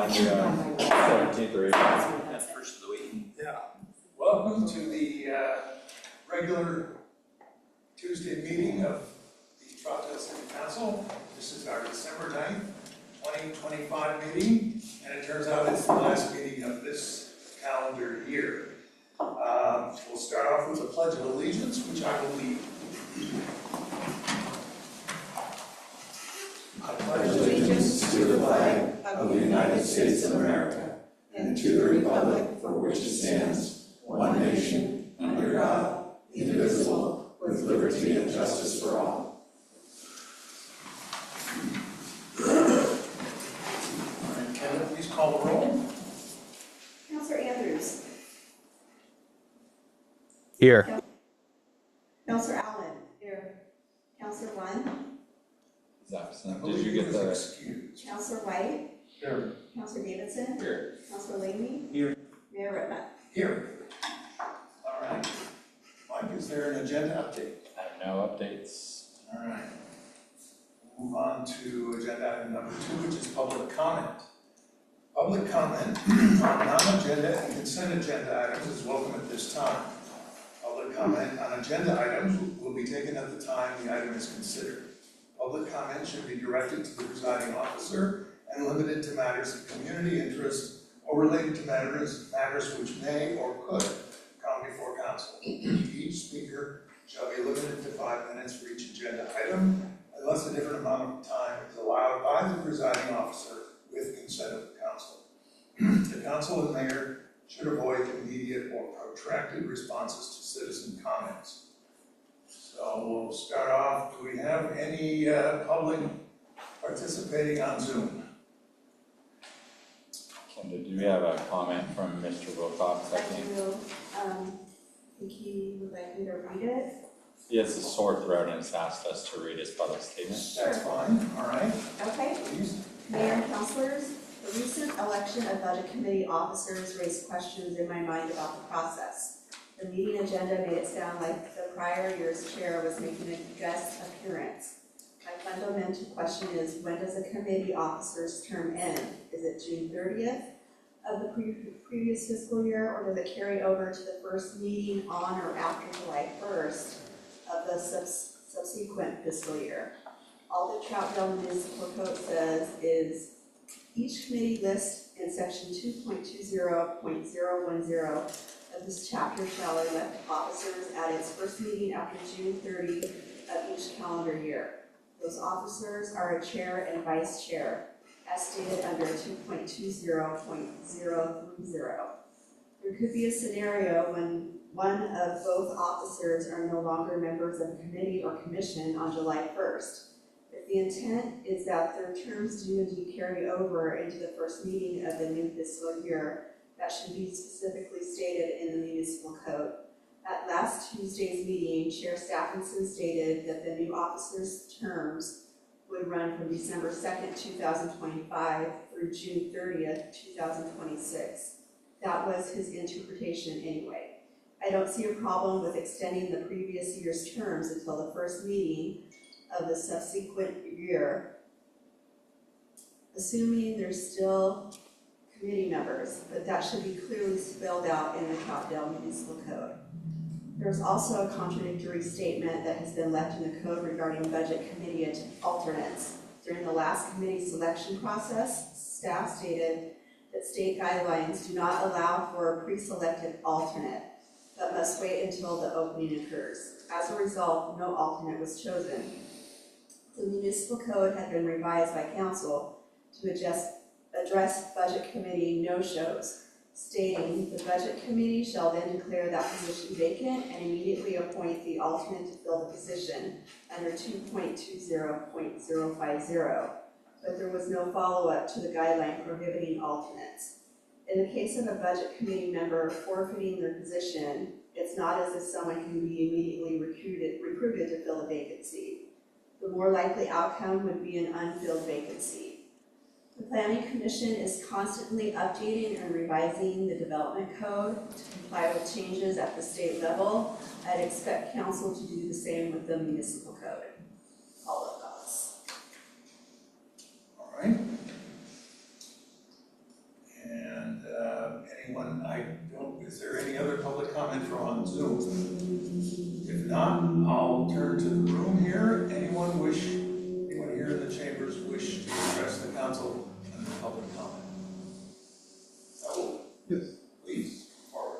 Monday, 17th or 18th. That's first of the week. Yeah. Welcome to the regular Tuesday meeting of the Troutdale City Council. This is our December 9th, 2025 meeting, and it turns out it's the last meeting of this calendar year. We'll start off with the Pledge of Allegiance, which I will lead. I pledge allegiance to the flag of the United States of America and to the republic for which it stands, one nation, under God, indivisible, with liberty and justice for all. All right, Kevin, please call the roll. Councilor Andrews. Here. Councilor Allen. Here. Councilor One. Did you get the? Excuse. Councilor White. Here. Councilor Davidson. Here. Councilor Leahy. Here. Mayor Redmond. Here. All right. Mike, is there an agenda update? I have no updates. All right. We'll move on to agenda item number 2, which is public comment. Public comment on non-agenda and consent agenda items is welcome at this time. Public comment on agenda items will be taken at the time the item is considered. Public comment should be directed to the presiding officer and limited to matters of community interest or related to matters which may or could come before council. Each speaker shall be limited to 5 minutes for each agenda item, unless a different amount of time is allowed by the presiding officer with consent of the council. The council and mayor should avoid immediate or protracted responses to citizen comments. So we'll start off. Do we have any public participating on Zoom? Kendra, do we have a comment from Mr. Wilcox? I think Think he would like me to read it? he has a sore throat and has asked us to read his public statement. That's fine. All right. Okay. Please. Mayor and councilors, the recent election of budget committee officers raised questions in my mind about the process. The meeting agenda made it sound like the prior year's chair was making a guest appearance. My fundamental question is, when does a committee officer's term end? Is it June 30th of the previous fiscal year, or does it carry over to the first meeting on or after July 1st of the subsequent fiscal year? All the Troutdale Municipal Code says is each committee list in section 2.20.010 of this chapter shall elect officers at its first meeting after June 30 of each calendar year. Those officers are a chair and vice chair, as stated under 2.20.030. There could be a scenario when one of both officers are no longer members of a committee or commission on July 1st. If the intent is that their terms do indeed carry over into the first meeting of the new fiscal year, that should be specifically stated in the municipal code. At last Tuesday's meeting, Chair Stephenson stated that the new officers' terms would run from December 2nd, 2025 through June 30th, 2026. That was his interpretation anyway. I don't see a problem with extending the previous year's terms until the first meeting of the subsequent year, assuming there's still committee members, but that should be clearly spelled out in the Troutdale Municipal Code. There's also a contradictory statement that has been left in the code regarding budget committee alternates. During the last committee selection process, staff stated that state guidelines do not allow for a pre-selected alternate, but must wait until the opening occurs. As a result, no alternate was chosen. The municipal code had been revised by council to address budget committee no-shows, stating the budget committee shall then declare that position vacant and immediately appoint the alternate to fill the position under 2.20.050, but there was no follow-up to the guideline prohibiting alternates. In the case of a budget committee member forfeiting their position, it's not as if someone can be immediately recruited to fill a vacancy. The more likely outcome would be an unfilled vacancy. The Planning Commission is constantly updating and revising the development code to comply with changes at the state level. I'd expect council to do the same with the municipal code. All of those. All right. Anyone, is there any other public comment from on Zoom? If not, I'll turn to the room here. Anyone here in the chambers wish to address the council under public comment? Oh, Yes. please, forward.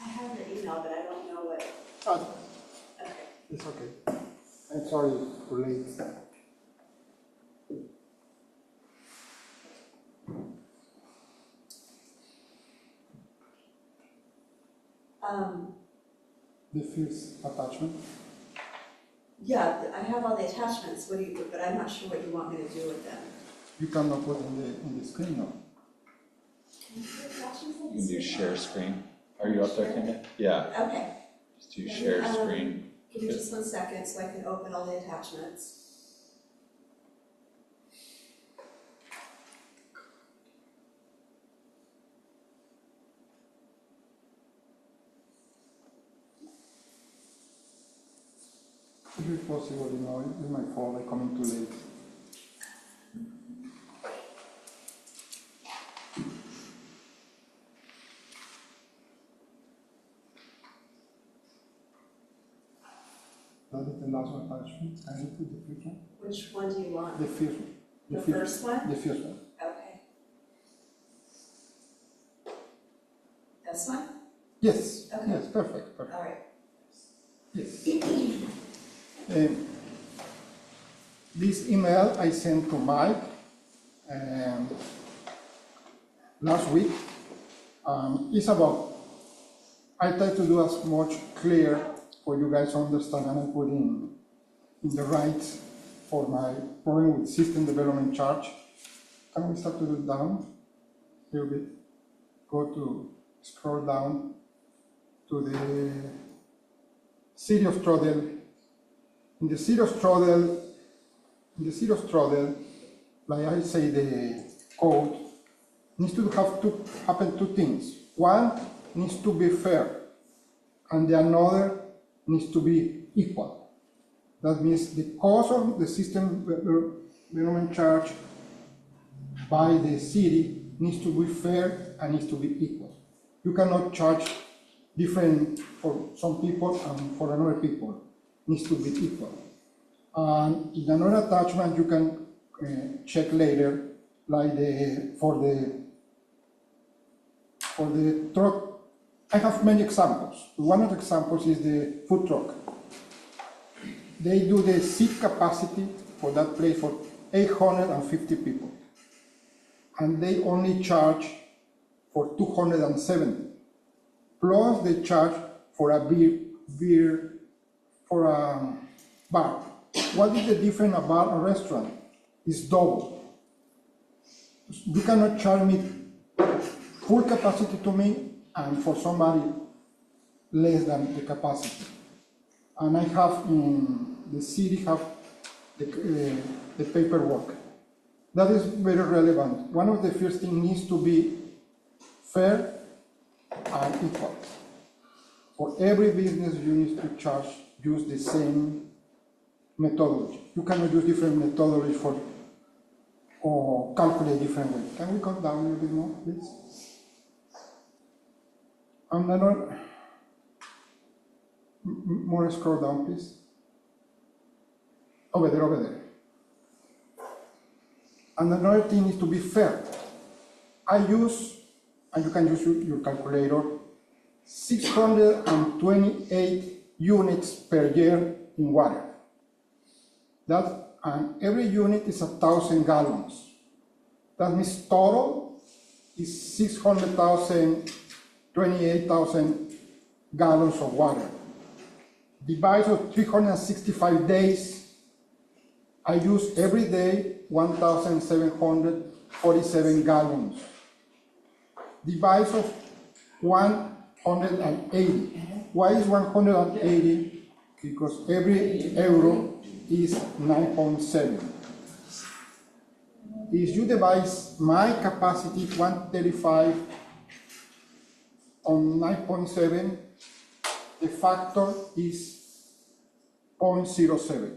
I have your email, but I don't know what, Oh, okay. it's okay. I'm sorry for late. The first attachment. Yeah, I have all the attachments, but I'm not sure what you want me to do with them. You cannot put in the screen now. Can you put attachments on You this can do email? share screen. Are you up there, Kimmy? Yeah, Okay, just do share Maybe, screen. give me just 1 second so I can open all the attachments. If it's possible, it's my fault, I come in too late. That is the last one attachment. Can you put the first one? Which one do you want? The first one. The first one? The first one. Okay. This one? Yes. Okay. Yes, perfect. All right. Yes. This email I sent to Mike last week. It's about, I try to do as much clear for you guys to understand, and I put in the rights for my problem with system development charge. Can we start to do down a little bit? Scroll down to the City of Troutdale. In the City of Troutdale, like I say, the code needs to happen two things. One needs to be fair, and the another needs to be equal. That means the cost of the system development charge by the city needs to be fair and needs to be equal. You cannot charge different for some people and for another people. It needs to be equal. And in another attachment, you can check later, like for the truck. I have many examples. One of the examples is the food truck. They do the seat capacity for that place for 850 people. And they only charge for 270. Plus they charge for a beer for a bar. What is the difference a bar and restaurant? It's double. You cannot charge me full capacity to me and for somebody less than the capacity. And I have in the city have the paperwork. That is very relevant. One of the first things needs to be fair and equal. For every business, you need to use the same methodology. You cannot use different methodology or calculate different way. Can we come down a little bit more, please? And another, more scroll down, please. Over there. And another thing is to be fair. I use, and you can use your calculator, 628 units per year in water. And every unit is 1,000 gallons. That means total is 28,000 gallons of water. Divided by 365 days, I use every day 1,747 gallons. Divided by 180. Why is 180? Because every euro is 9.7. If you divide my capacity 135 on 9.7, the factor is 0.07.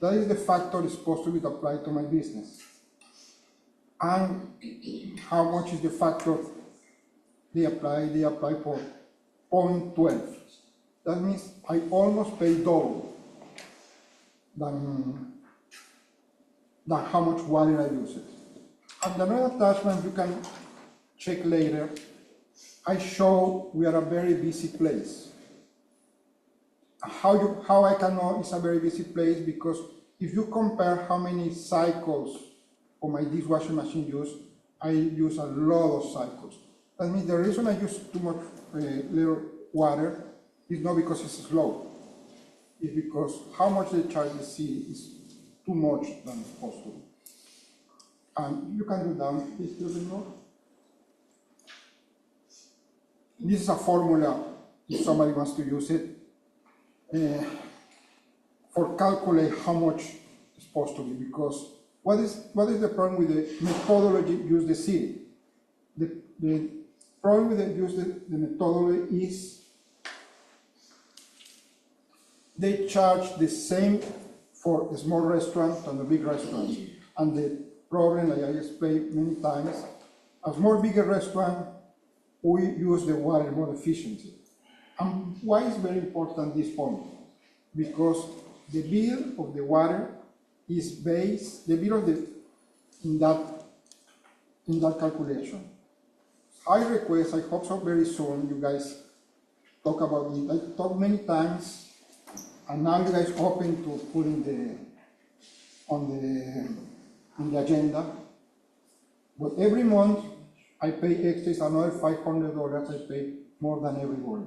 That is the factor supposed to be applied to my business. And how much is the factor they apply? They apply for 0.12. That means I almost pay double than how much water I use it. And another attachment you can check later, I show we are a very busy place. How I can know it's a very busy place, because if you compare how many cycles for my dishwashing machine use, I use a lot of cycles. That means the reason I use too much little water is not because it's slow. It's because how much they charge the city is too much than it's supposed to. And you can do down this little bit more. This is a formula if somebody wants to use it for calculate how much it's supposed to be, because what is the problem with the methodology used the city? The problem with the methodology is they charge the same for a small restaurant and a big restaurant. And the problem, like I explained many times, a small bigger restaurant, we use the water more efficiently. And why is very important this point? Because the bill of the water is based, the bill of in that calculation. I request, I hope so very soon, you guys talk about it. I talked many times, and now you guys open to put on the agenda. But every month I pay extra, another $500 I pay more than everybody.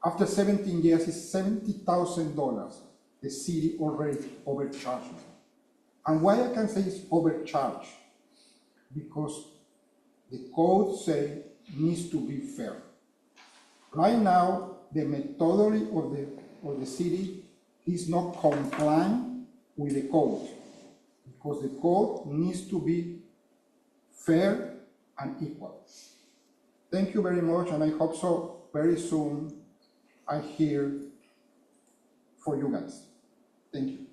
After 17 years, it's $70,000 the city already overcharged me. And why I can say it's overcharged? Because the code say needs to be fair. Right now, the methodology of the city is not complying with the code, because the code needs to be fair and equal. Thank you very much, and I hope so very soon I hear for you guys. Thank you.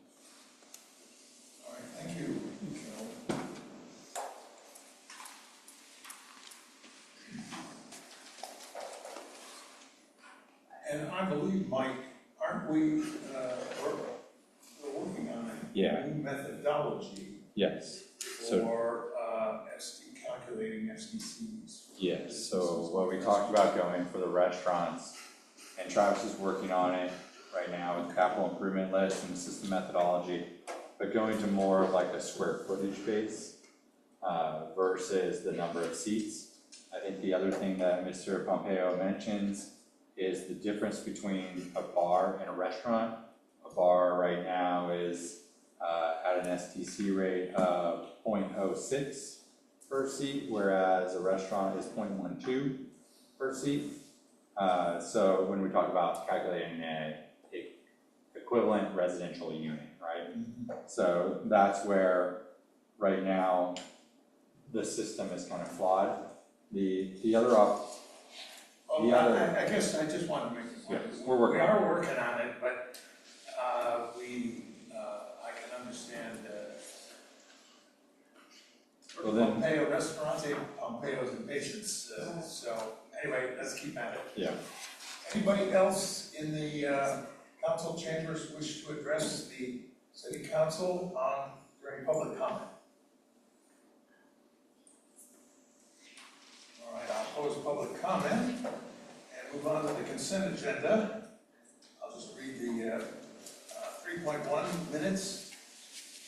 All right, thank you, Joe. And I believe, Mike, aren't we, we're working on a new methodology Yes, so, for calculating SDCs? yes, so what we talked about going for the restaurants, and Travis is working on it right now with capital improvement list and system methodology, but going to more of like a square footage base versus the number of seats. I think the other thing that Mr. Pompeo mentions is the difference between a bar and a restaurant. A bar right now is at an STC rate of 0.06 per seat, whereas a restaurant is 0.12 per seat. So when we talk about calculating an equivalent residential unit, right? So that's where right now the system is kind of flawed. The other I guess I just wanted to make a point. Yeah, we're working we on are working on it, but I can understand Well, then- Pompeo restaurants, Pompeo's impatience. So anyway, let's keep at it. Yeah. Anybody else in the council chambers wish to address the city council during public comment? All right, I'll close public comment and move on to the consent agenda. I'll just read the 3.1 minutes,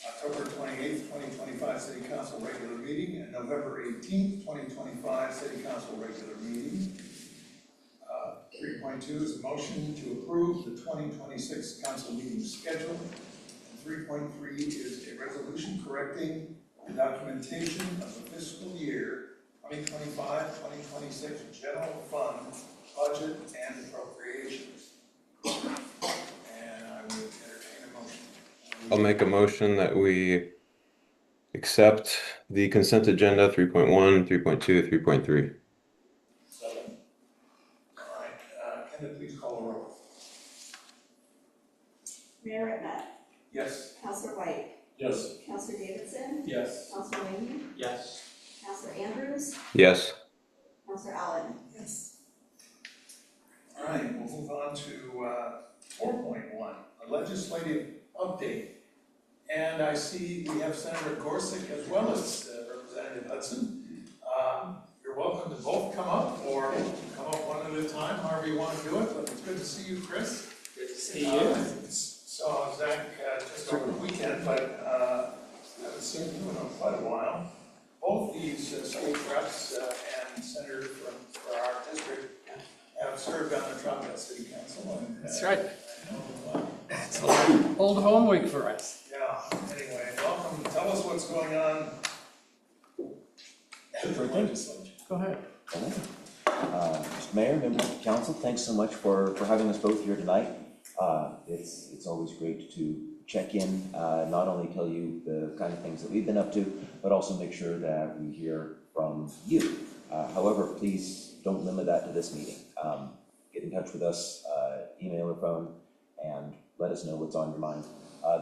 October 28th, 2025 City Council regular meeting, and November 18th, 2025 City Council regular meeting. 3.2 is a motion to approve the 2026 council meeting schedule. And 3.3 is a resolution correcting the documentation of the fiscal year 2025-2026 general fund budget and appropriations. And I would entertain a motion. I'll make a motion that we accept the consent agenda 3.1, 3.2, 3.3. All right, Kenneth, please call the roll. Mayor Redmond, Yes. Counselor White, Yes. Counselor Davidson, Yes. Counselor Wayne, Yes. Counselor Andrews, Yes. Counselor Allen. Yes. All right, we'll move on to 4.1, a legislative update. And I see we have Senator Gorsek as well as Representative Hudson. You're welcome to both come up or come up one at a time, however you want to do it, but it's good to see you, Chris. Good to see you. Saw Zach just over the weekend, but haven't seen you in quite a while. Both these state reps and senators for our district have served on the Troutdale City Council. And, That's right. I know, It's old home week for us. yeah, anyway, welcome. Tell us what's going on at the legislature. Go ahead. Mr. Mayor, members of the council, thanks so much for having us both here tonight. It's always great to check in, not only tell you the kind of things that we've been up to, but also make sure that we hear from you. However, please don't limit that to this meeting. Get in touch with us, email or phone, and let us know what's on your mind.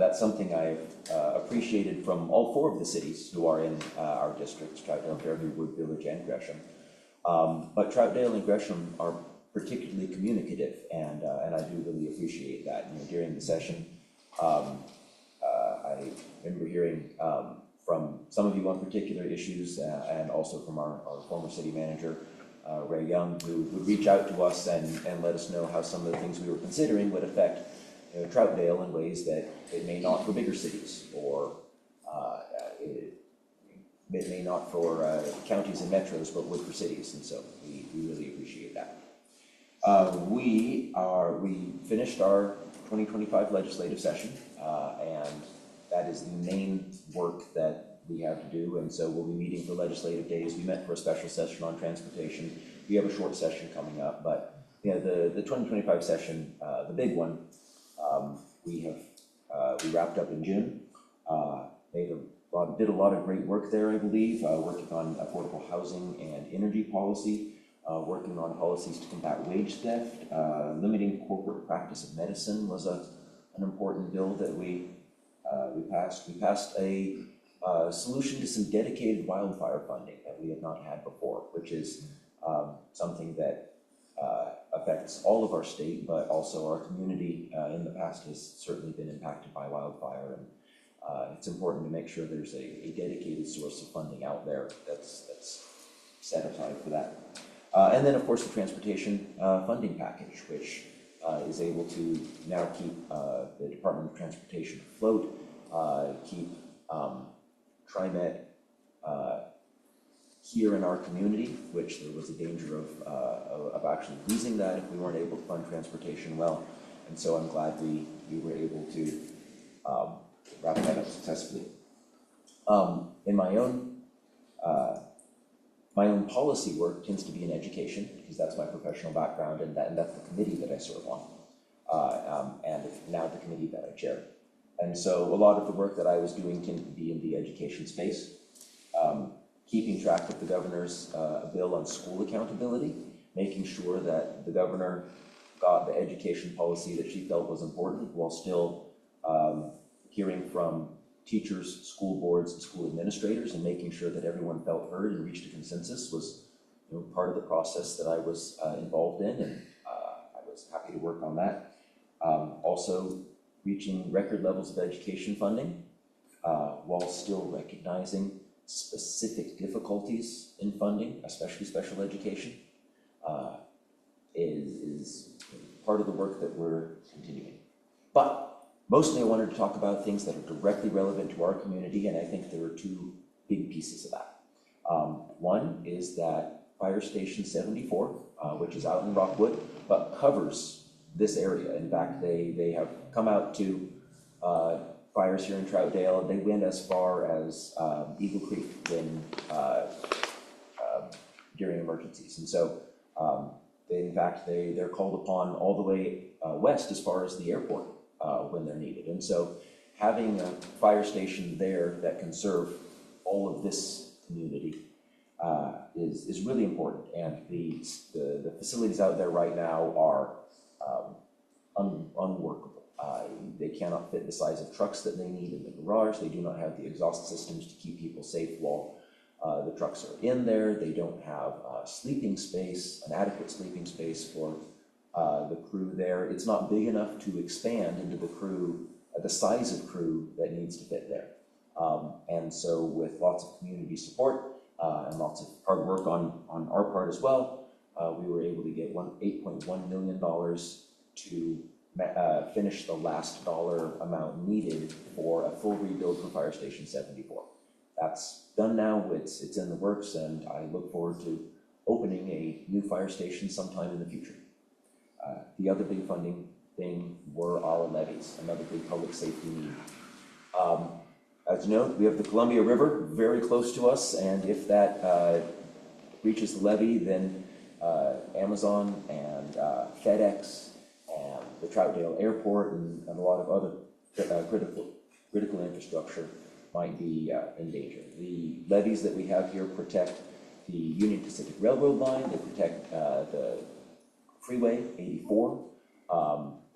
That's something I've appreciated from all four of the cities who are in our districts, Troutdale, Fairview, Wood Village, and Gresham. But Troutdale and Gresham are particularly communicative, and I do really appreciate that. You know, during the session, I remember hearing from some of you on particular issues, and also from our former city manager, Ray Young, who would reach out to us and let us know how some of the things we were considering would affect Troutdale in ways that it may not for bigger cities, or it may not for counties and metros, but would for cities, and so we really appreciate that. We finished our 2025 legislative session, and that is the main work that we have to do, and so we'll be meeting for legislative days. We met for a special session on transportation. We have a short session coming up, but the 2025 session, the big one, we wrapped up in June. Did a lot of great work there, I believe, working on affordable housing and energy policy, working on policies to combat wage theft, limiting corporate practice of medicine was an important bill that we passed. We passed a solution to some dedicated wildfire funding that we have not had before, which is something that affects all of our state, but also our community in the past has certainly been impacted by wildfire, and it's important to make sure there's a dedicated source of funding out there that's set aside for that. And then, of course, the transportation funding package, which is able to now keep the Department of Transportation afloat, keep TriMet here in our community, which there was a danger of actually losing that if we weren't able to fund transportation well. And so I'm glad we were able to wrap that up successfully. In my own policy work tends to be in education, because that's my professional background, and that's the committee that I serve on, and now the committee that I chair. And so a lot of the work that I was doing tended to be in the education space, keeping track of the governor's bill on school accountability, making sure that the governor got the education policy that she felt was important, while still hearing from teachers, school boards, and school administrators, and making sure that everyone felt heard and reached a consensus was part of the process that I was involved in, and I was happy to work on that. Also, reaching record levels of education funding, while still recognizing specific difficulties in funding, especially special education, is part of the work that we're continuing. But mostly I wanted to talk about things that are directly relevant to our community, and I think there are two big pieces of that. One is that Fire Station 74, which is out in Rockwood, but covers this area. In fact, they have come out to fires here in Troutdale. They went as far as Eagle Creek during emergencies. And so they're called upon all the way west as far as the airport when they're needed. And so having a fire station there that can serve all of this community is really important. And the facilities out there right now are unworkable. They cannot fit the size of trucks that they need in the garage. They do not have the exhaust systems to keep people safe while the trucks are in there. They don't have sleeping space, an adequate sleeping space for the crew there. It's not big enough to expand into the crew, the size of crew that needs to fit there. And so with lots of community support and lots of hard work on our part as well, we were able to get $8.1 million to finish the last dollar amount needed for a full rebuild for Fire Station 74. That's done now, it's in the works, and I look forward to opening a new fire station sometime in the future. The other big funding thing were our levies, another big public safety need. As you know, we have the Columbia River very close to us, and if that reaches the levee, then Amazon and FedEx and the Troutdale Airport and a lot of other critical infrastructure might be in danger. The levees that we have here protect the Union Pacific Railroad line, they protect the Freeway 84,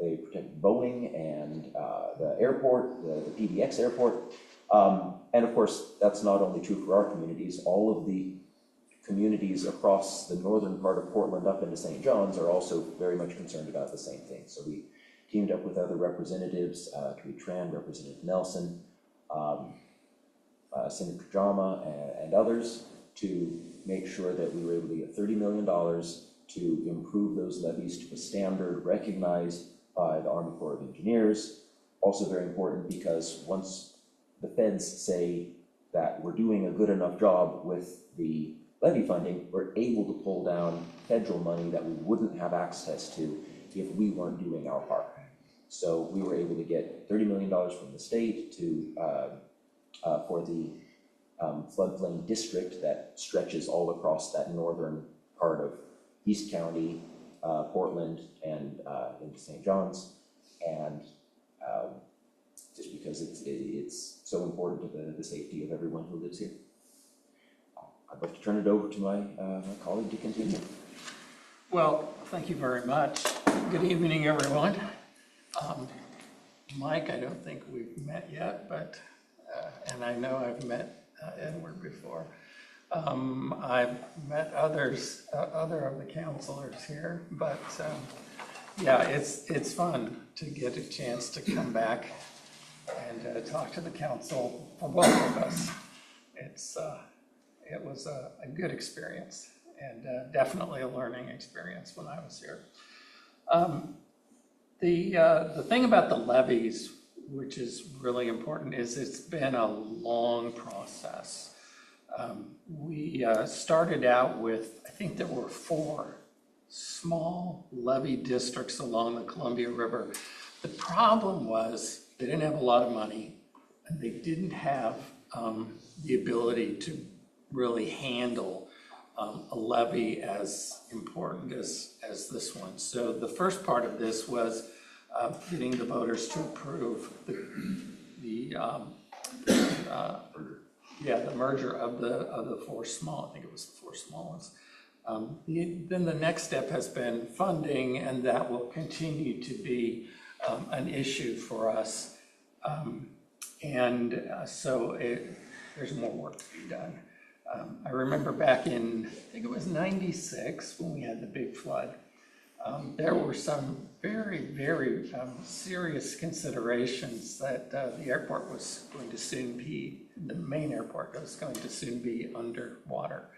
they protect Boeing and the airport, the PDX airport. And of course, that's not only true for our communities, all of the communities across the northern part of Portland up into St. John's are also very much concerned about the same thing. So we teamed up with other representatives, Tran, Representative Nelson, Senator Kajama, and others, to make sure that we were able to get $30 million to improve those levees to a standard recognized by the Army Corps of Engineers. Also very important because once the feds say that we're doing a good enough job with the levy funding, we're able to pull down federal money that we wouldn't have access to if we weren't doing our part. So we were able to get $30 million from the state to for the floodplain district that stretches all across that northern part of East County, Portland, and into St. John's, and just because it's so important to the safety of everyone who lives here. I'd like to turn it over to my colleague to continue. Well, thank you very much. Good evening, everyone. Mike, I don't think we've met yet, but, and I know I've met Edward before. I've met other of the counselors here, but yeah, it's fun to get a chance to come back and talk to the council for both of us. It was a good experience and definitely a learning experience when I was here. The thing about the levies, which is really important, is it's been a long process. We started out with, I think there were 4 small levy districts along the Columbia River. The problem was they didn't have a lot of money, and they didn't have the ability to really handle a levy as important as this one. So the first part of this was getting the voters to approve the merger of the 4 small, I think it was the 4 small ones. Then the next step has been funding, and that will continue to be an issue for us. So there's more work to be done. I remember back in, I think it was 96, when we had the big flood, there were some very, very serious considerations that the airport was going to soon be, the main airport was going to soon be underwater.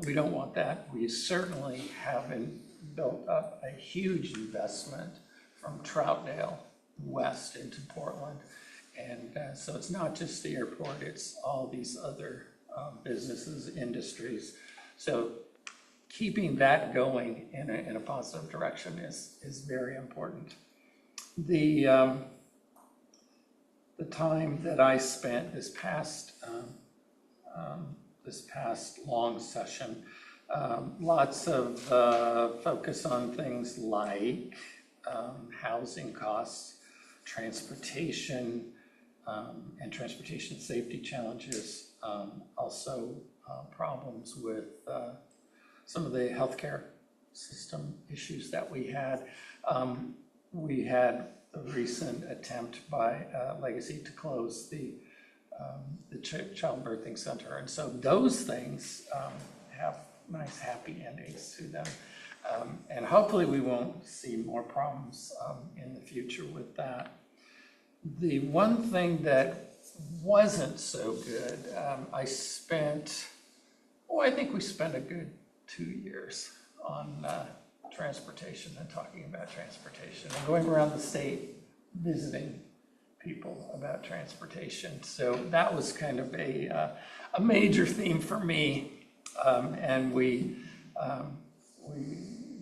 We don't want that. We certainly haven't built up a huge investment from Troutdale west into Portland. And so it's not just the airport, it's all these other businesses, industries. So keeping that going in a positive direction is very important. The time that I spent this past long session, lots of focus on things like housing costs, transportation, and transportation safety challenges, also problems with some of the healthcare system issues that we had. We had the recent attempt by Legacy to close the childbirthing center. And so those things have nice happy endings to them. And hopefully we won't see more problems in the future with that. The one thing that wasn't so good, I think we spent a good 2 years on transportation and talking about transportation and going around the state visiting people about transportation. So that was kind of a major theme for me, and we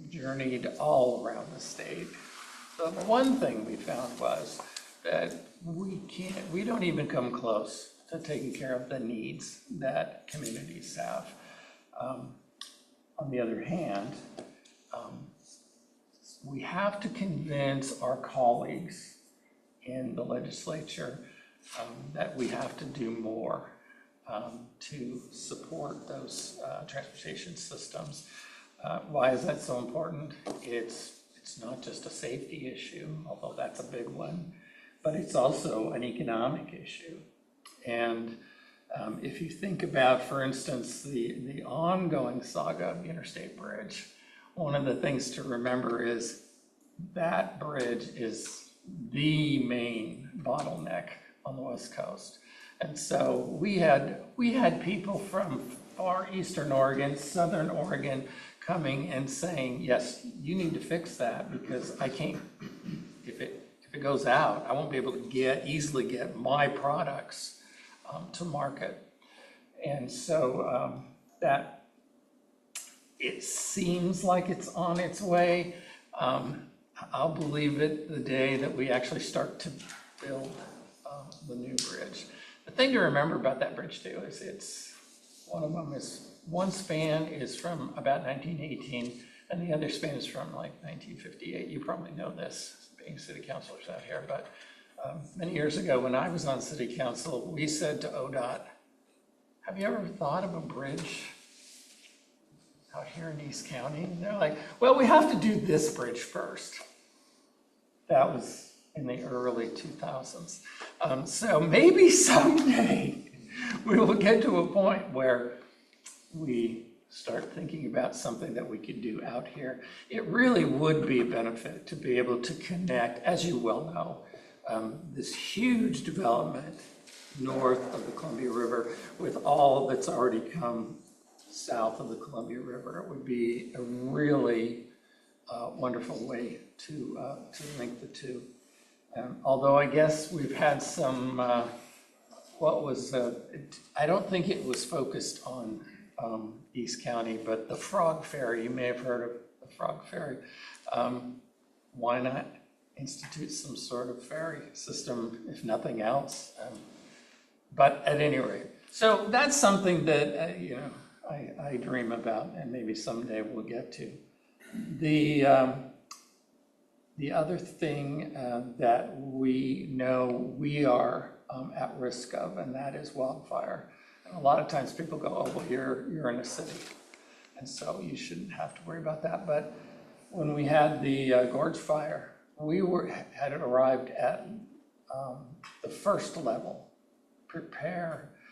journeyed all around the state. The one thing we found was that we don't even come close to taking care of the needs that communities have. On the other hand, we have to convince our colleagues in the legislature that we have to do more to support those transportation systems. Why is that so important? It's not just a safety issue, although that's a big one, but it's also an economic issue. And if you think about, for instance, the ongoing saga of the Interstate Bridge, one of the things to remember is that bridge is the main bottleneck on the West Coast. And so we had people from far eastern Oregon, southern Oregon, coming and saying, yes, you need to fix that because I can't, if it goes out, I won't be able to easily get my products to market. And so that it seems like it's on its way. I'll believe it the day that we actually start to build the new bridge. The thing to remember about that bridge too is one span is from about 1918 and the other span is from like 1958. You probably know this, being city councilors out here, but many years ago when I was on city council, we said to ODOT, have you ever thought of a bridge out here in East County? And they're like, well, we have to do this bridge first. That was in the early 2000s. So maybe someday we will get to a point where we start thinking about something that we could do out here. It really would be a benefit to be able to connect, as you well know, this huge development north of the Columbia River with all that's already come south of the Columbia River. It would be a really wonderful way to link the two. Although I guess we've had some, I don't think it was focused on East County, but the Frog Ferry, you may have heard of the Frog Ferry. Why not institute some sort of ferry system, if nothing else? But at any rate, so that's something that, I dream about and maybe someday we'll get to. The other thing that we know we are at risk of, and that is wildfire. And a lot of times people go, oh, well, you're in a city, and so you shouldn't have to worry about that. But when we had the Gorge fire, we had arrived at the first level.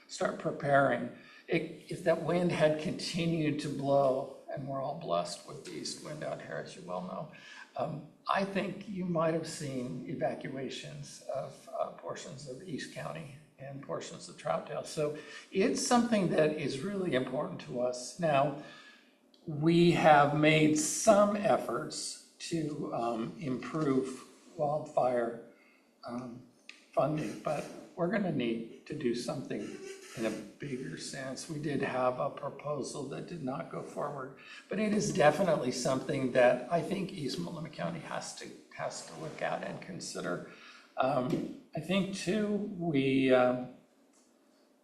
Start preparing. If that wind had continued to blow, and we're all blessed with the east wind out here, as you well know, I think you might have seen evacuations of portions of East County and portions of Troutdale. So it's something that is really important to us. Now, we have made some efforts to improve wildfire funding, but we're going to need to do something in a bigger sense. We did have a proposal that did not go forward, but it is definitely something that I think East Multnomah County has to look at and consider. I think too, we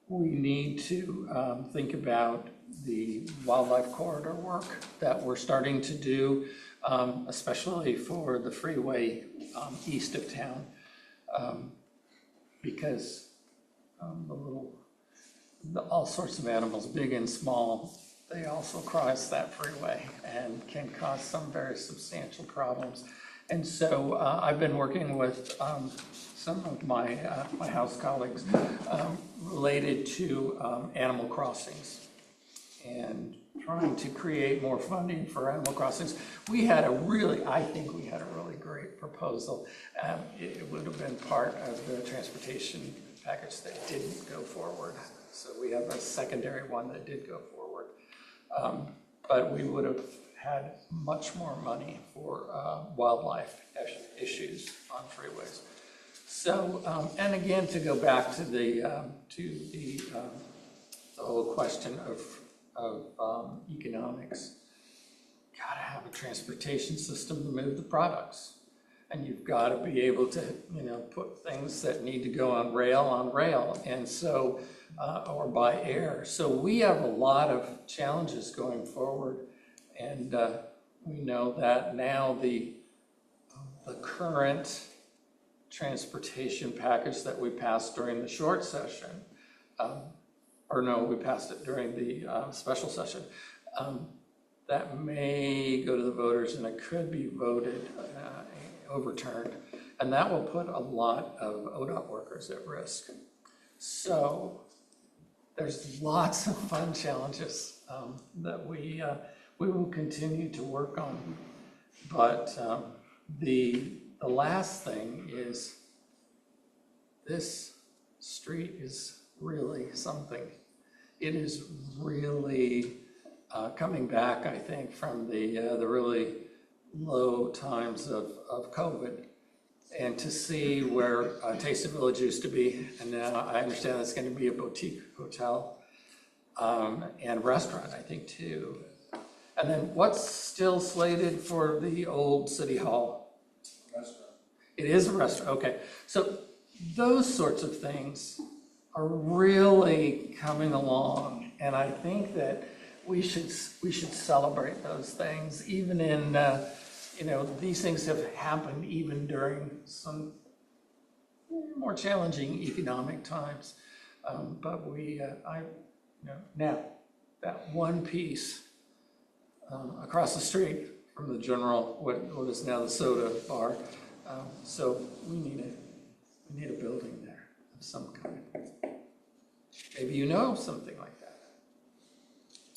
need to think about the wildlife corridor work that we're starting to do, especially for the freeway east of town, because all sorts of animals, big and small, they also cross that freeway and can cause some very substantial problems. And so I've been working with some of my House colleagues related to animal crossings and trying to create more funding for animal crossings. I think we had a really great proposal. It would have been part of the transportation package that didn't go forward. So we have a secondary one that did go forward. But we would have had much more money for wildlife issues on freeways. So, and again, to go back to the whole question of economics, gotta have a transportation system to move the products. And you've gotta be able to, put things that need to go on rail, and so, or by air. So we have a lot of challenges going forward. And we know that now the current transportation package that we passed during the short session, we passed it during the special session, that may go to the voters and it could be voted, overturned. And that will put a lot of ODOT workers at risk. So there's lots of fun challenges that we will continue to work on. But the last thing is, this street is really something. It is really coming back, I think, from the really low times of COVID. And to see where Taste of Village used to be, and now I understand it's going to be a boutique hotel and restaurant, I think, too. And then what's still slated for the old City Hall? Restaurant. It is a restaurant, okay. So those sorts of things are really coming along, and I think that we should celebrate those things, even in, these things have happened even during some more challenging economic times. But now that one piece across the street from the general, what is now the soda bar. So we need a building there of some kind. Maybe you know something like that.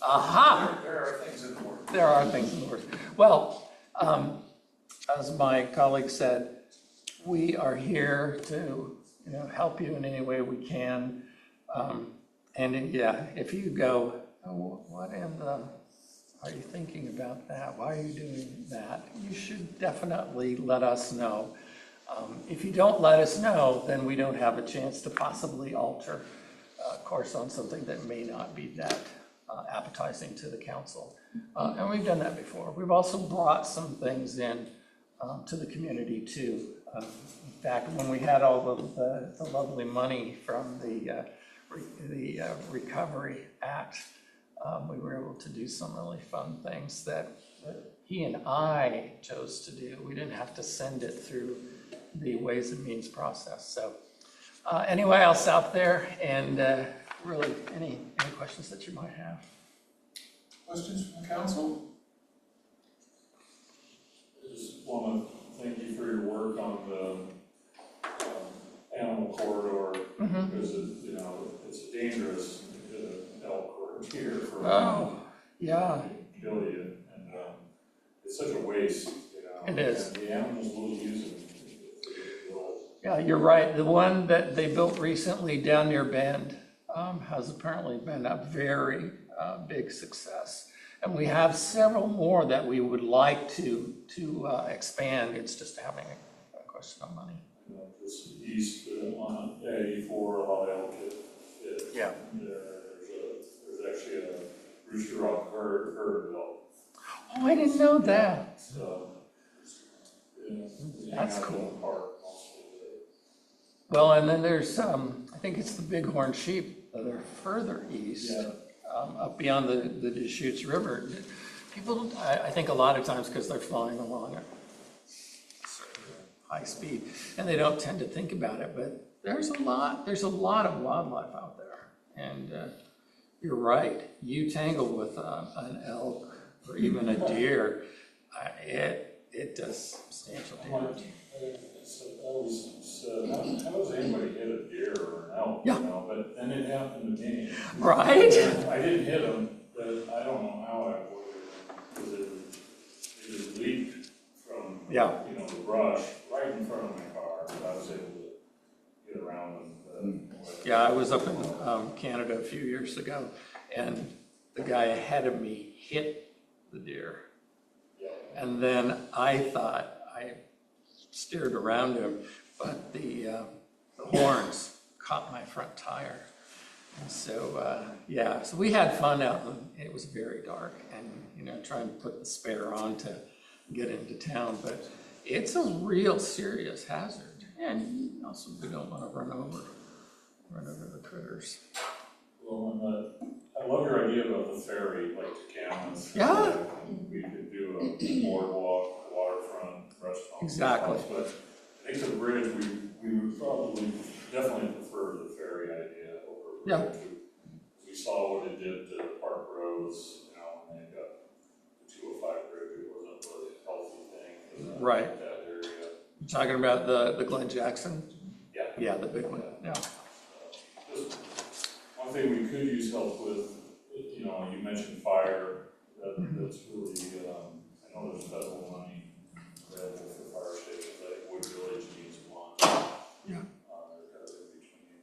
Aha! There are things in the works. There are things in the works. Well, as my colleague said, we are here to help you in any way we can. If you go, what in the are you thinking about that? Why are you doing that? You should definitely let us know. If you don't let us know, then we don't have a chance to possibly alter course on something that may not be that appetizing to the council. And we've done that before. We've also brought some things in to the community too. In fact, when we had all of the lovely money from the Recovery Act, we were able to do some really fun things that he and I chose to do. We didn't have to send it through the Ways and Means process. So anyway, I'll stop there, and really any questions that you might have. Questions from the council? I just want to thank you for your work on the animal corridor, because it's dangerous elk here for kill you, and it's such a waste, It is. And the animals will use it. Yeah, you're right. The one that they built recently down near Bend has apparently been a very big success. And we have several more that we would like to expand. It's just having a question of money. This east on 84, a lot of elk hit. Yeah. There's actually a Rooster Rock herd built. Oh, I didn't know that. So, That's cool. Park. Well, and then there's, I think it's the bighorn sheep that are further east, up beyond the Deschutes River. People, I think a lot of times because they're flying along at high speed, and they don't tend to think about it, but there's a lot of wildlife out there. And you're right, you tangle with an elk or even a deer, it does substantial I'm like, damage. I always said, how does anybody hit a deer or an elk, Yeah. you know, but then it happened to me. Right? I didn't hit him, but I don't know how I avoided it, because it just leaped from, Yeah. you know, the brush right in front of my car, but I was able to get around them. Yeah, I was up in Canada a few years ago, and the guy ahead of me hit the deer. Yeah. And then I thought, I steered around him, but the horns caught my front tire. And so, yeah, so we had fun out, and it was very dark, and, you know, trying to put the spare on to get into town, but it's a real serious hazard. And also, we don't want to run over the critters. Well, I love your idea about the ferry, like to Camas. Yeah. We could do a boardwalk, waterfront, restaurant. Exactly. But I think the bridge, we would probably definitely prefer the ferry idea over. Yeah. We saw what it did to Park Rose, you know, when they got the 205 bridge, it wasn't really a healthy thing. Right. That area. You talking about the Glenn Jackson? Yeah. Yeah, the big one, yeah. Just one thing we could use help with, you know, you mentioned fire, that's really, I know there's federal money available for fire stations, like Wood Village needs one. Yeah. They're kind of in between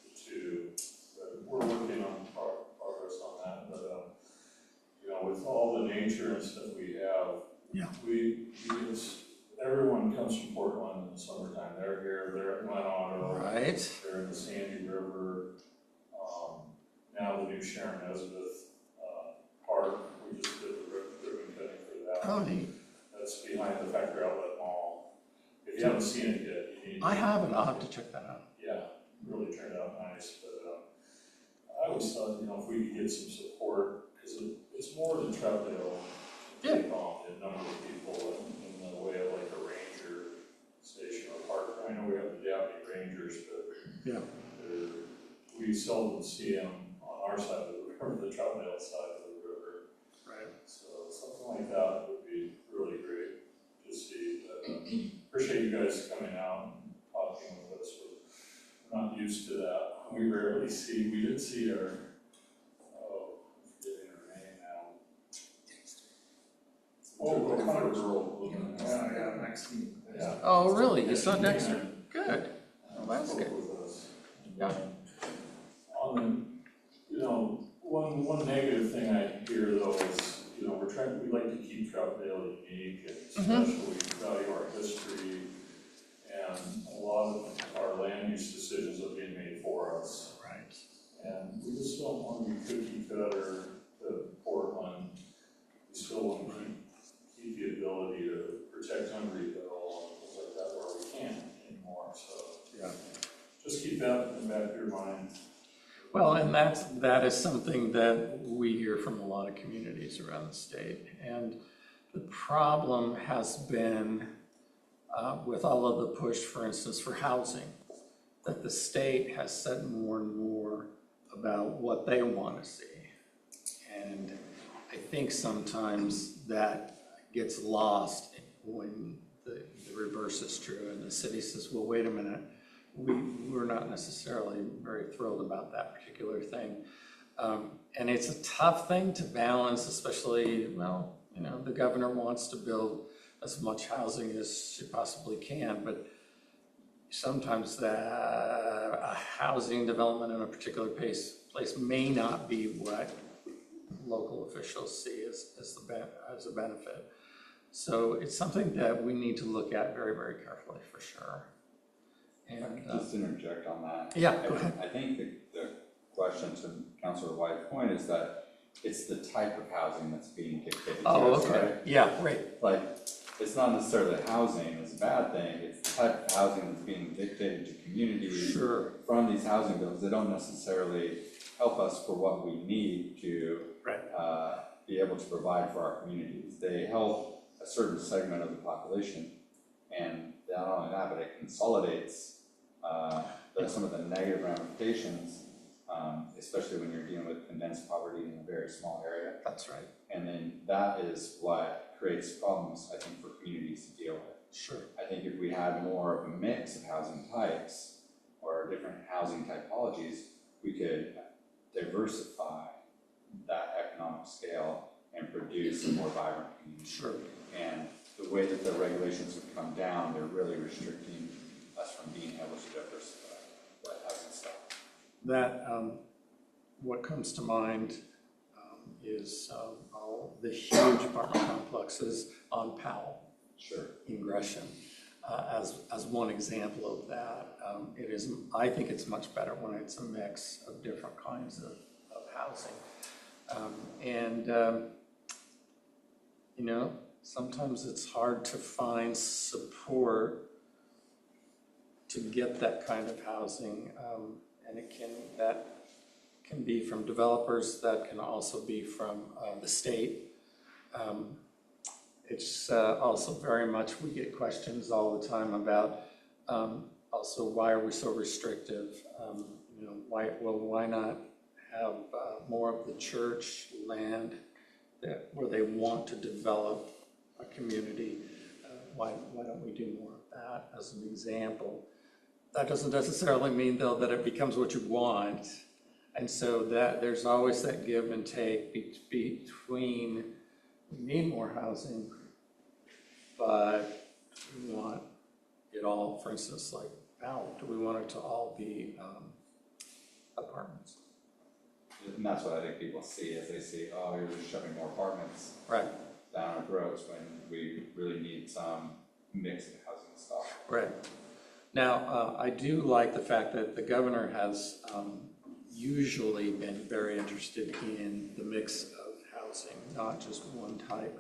the two, but we're working on progress on that, but, you know, with all the nature and stuff we have, Yeah. everyone comes from Portland in the summertime, they're here, they're at Glen Auto. Right. They're in the Sandy River, now the new Sharon Elizabeth, park, we just did the ribbon cutting for that. Oh, neat. That's behind the Factory Outlet Mall. If you haven't seen it yet, you need to. I haven't, I'll have to check that out. Yeah, really turned out nice, but, I always thought, you know, if we could get some support, because it's more than Troutdale. Yeah. Take on the number of people in the way of like a ranger station or park. I know we have the deputy rangers, but Yeah. we seldom see them on our side of the river, the Troutdale side of the river. Right. So something like that would be really great to see. But, appreciate you guys coming out and talking with us. We're not used to that. We rarely see, we did see our, I'm forgetting her name now. Oh, kind of rural. Yeah, Maxine. Yeah. Oh, really? You saw Dexter? Good. Well, that's Spoke good. with us. Yeah. On the, you know, one negative thing I hear though is, you know, we like to keep Troutdale unique and especially value our history. And a lot of our land use decisions are being made for us. Right. And we just don't want to be cookie cutter to Portland. We still want to keep the ability to protect Hunteryville and things like that where we can't anymore, so. Yeah. Just keep that in the back of your mind. Well, and that is something that we hear from a lot of communities around the state. And the problem has been with all of the push, for instance, for housing, that the state has said more and more about what they want to see. And I think sometimes that gets lost when the reverse is true and the city says, well, wait a minute, we're not necessarily very thrilled about that particular thing. And it's a tough thing to balance, especially, well, you know, the governor wants to build as much housing as she possibly can, but sometimes a housing development in a particular place may not be what local officials see as a benefit. So it's something that we need to look at very, very carefully for sure. And Just interject on that. Yeah, go ahead. I think the question to Councilor White's point is that it's the type of housing that's being dictated to oh, us, okay, right? yeah, right. Like, it's not necessarily housing is a bad thing, it's the type of housing that's being dictated to communities Sure. from these housing bills. They don't necessarily help us for what we need to be able to provide for our communities. They help a certain segment of the population, and not only that, but it consolidates some of the negative ramifications, especially when you're dealing with condensed poverty in a very small area. That's right. And then that is what creates problems, I think, for communities to deal with. Sure. I think if we had more of a mix of housing types or different housing typologies, we could diversify that economic scale and produce a more vibrant community. Sure. And the way that the regulations have come down, they're really restricting us from being able to diversify that housing style. That, what comes to mind is all the huge apartment complexes on Powell Sure. in Gresham as one example of that. It is, I think it's much better when it's a mix of different kinds of housing. You know, sometimes it's hard to find support to get that kind of housing, and that can be from developers, that can also be from the state. It's also very much, we get questions all the time about also why are we so restrictive? You know, why not have more of the church land where they want to develop a community? Why don't we do more of that as an example? That doesn't necessarily mean, though, that it becomes what you want. And so that there's always that give and take between, we need more housing, but we want it all, for instance, like Powell, do we want it to all be apartments? And that's what I think people see, as they see, oh, you're just shoving more apartments Right, down our throats, when we really need some mix of housing stock. right. Now, I do like the fact that the governor has usually been very interested in the mix of housing, not just one type.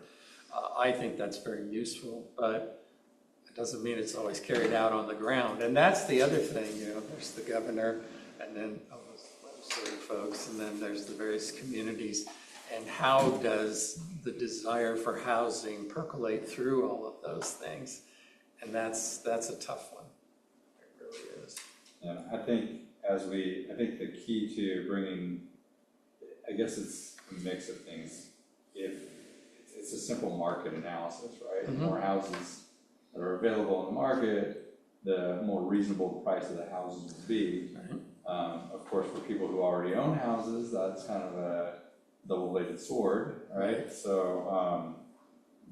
I think that's very useful, but it doesn't mean it's always carried out on the ground. And that's the other thing, you know, there's the governor, and then those legislative folks, and then there's the various communities. And how does the desire for housing percolate through all of those things? And that's a tough one. It really is. And I think I think the key to bringing, I guess it's a mix of things. If it's a simple market analysis, right? The more houses that are available in the market, the more reasonable the price of the houses will be. Of course, for people who already own houses, that's kind of a double-bladed sword, right? So,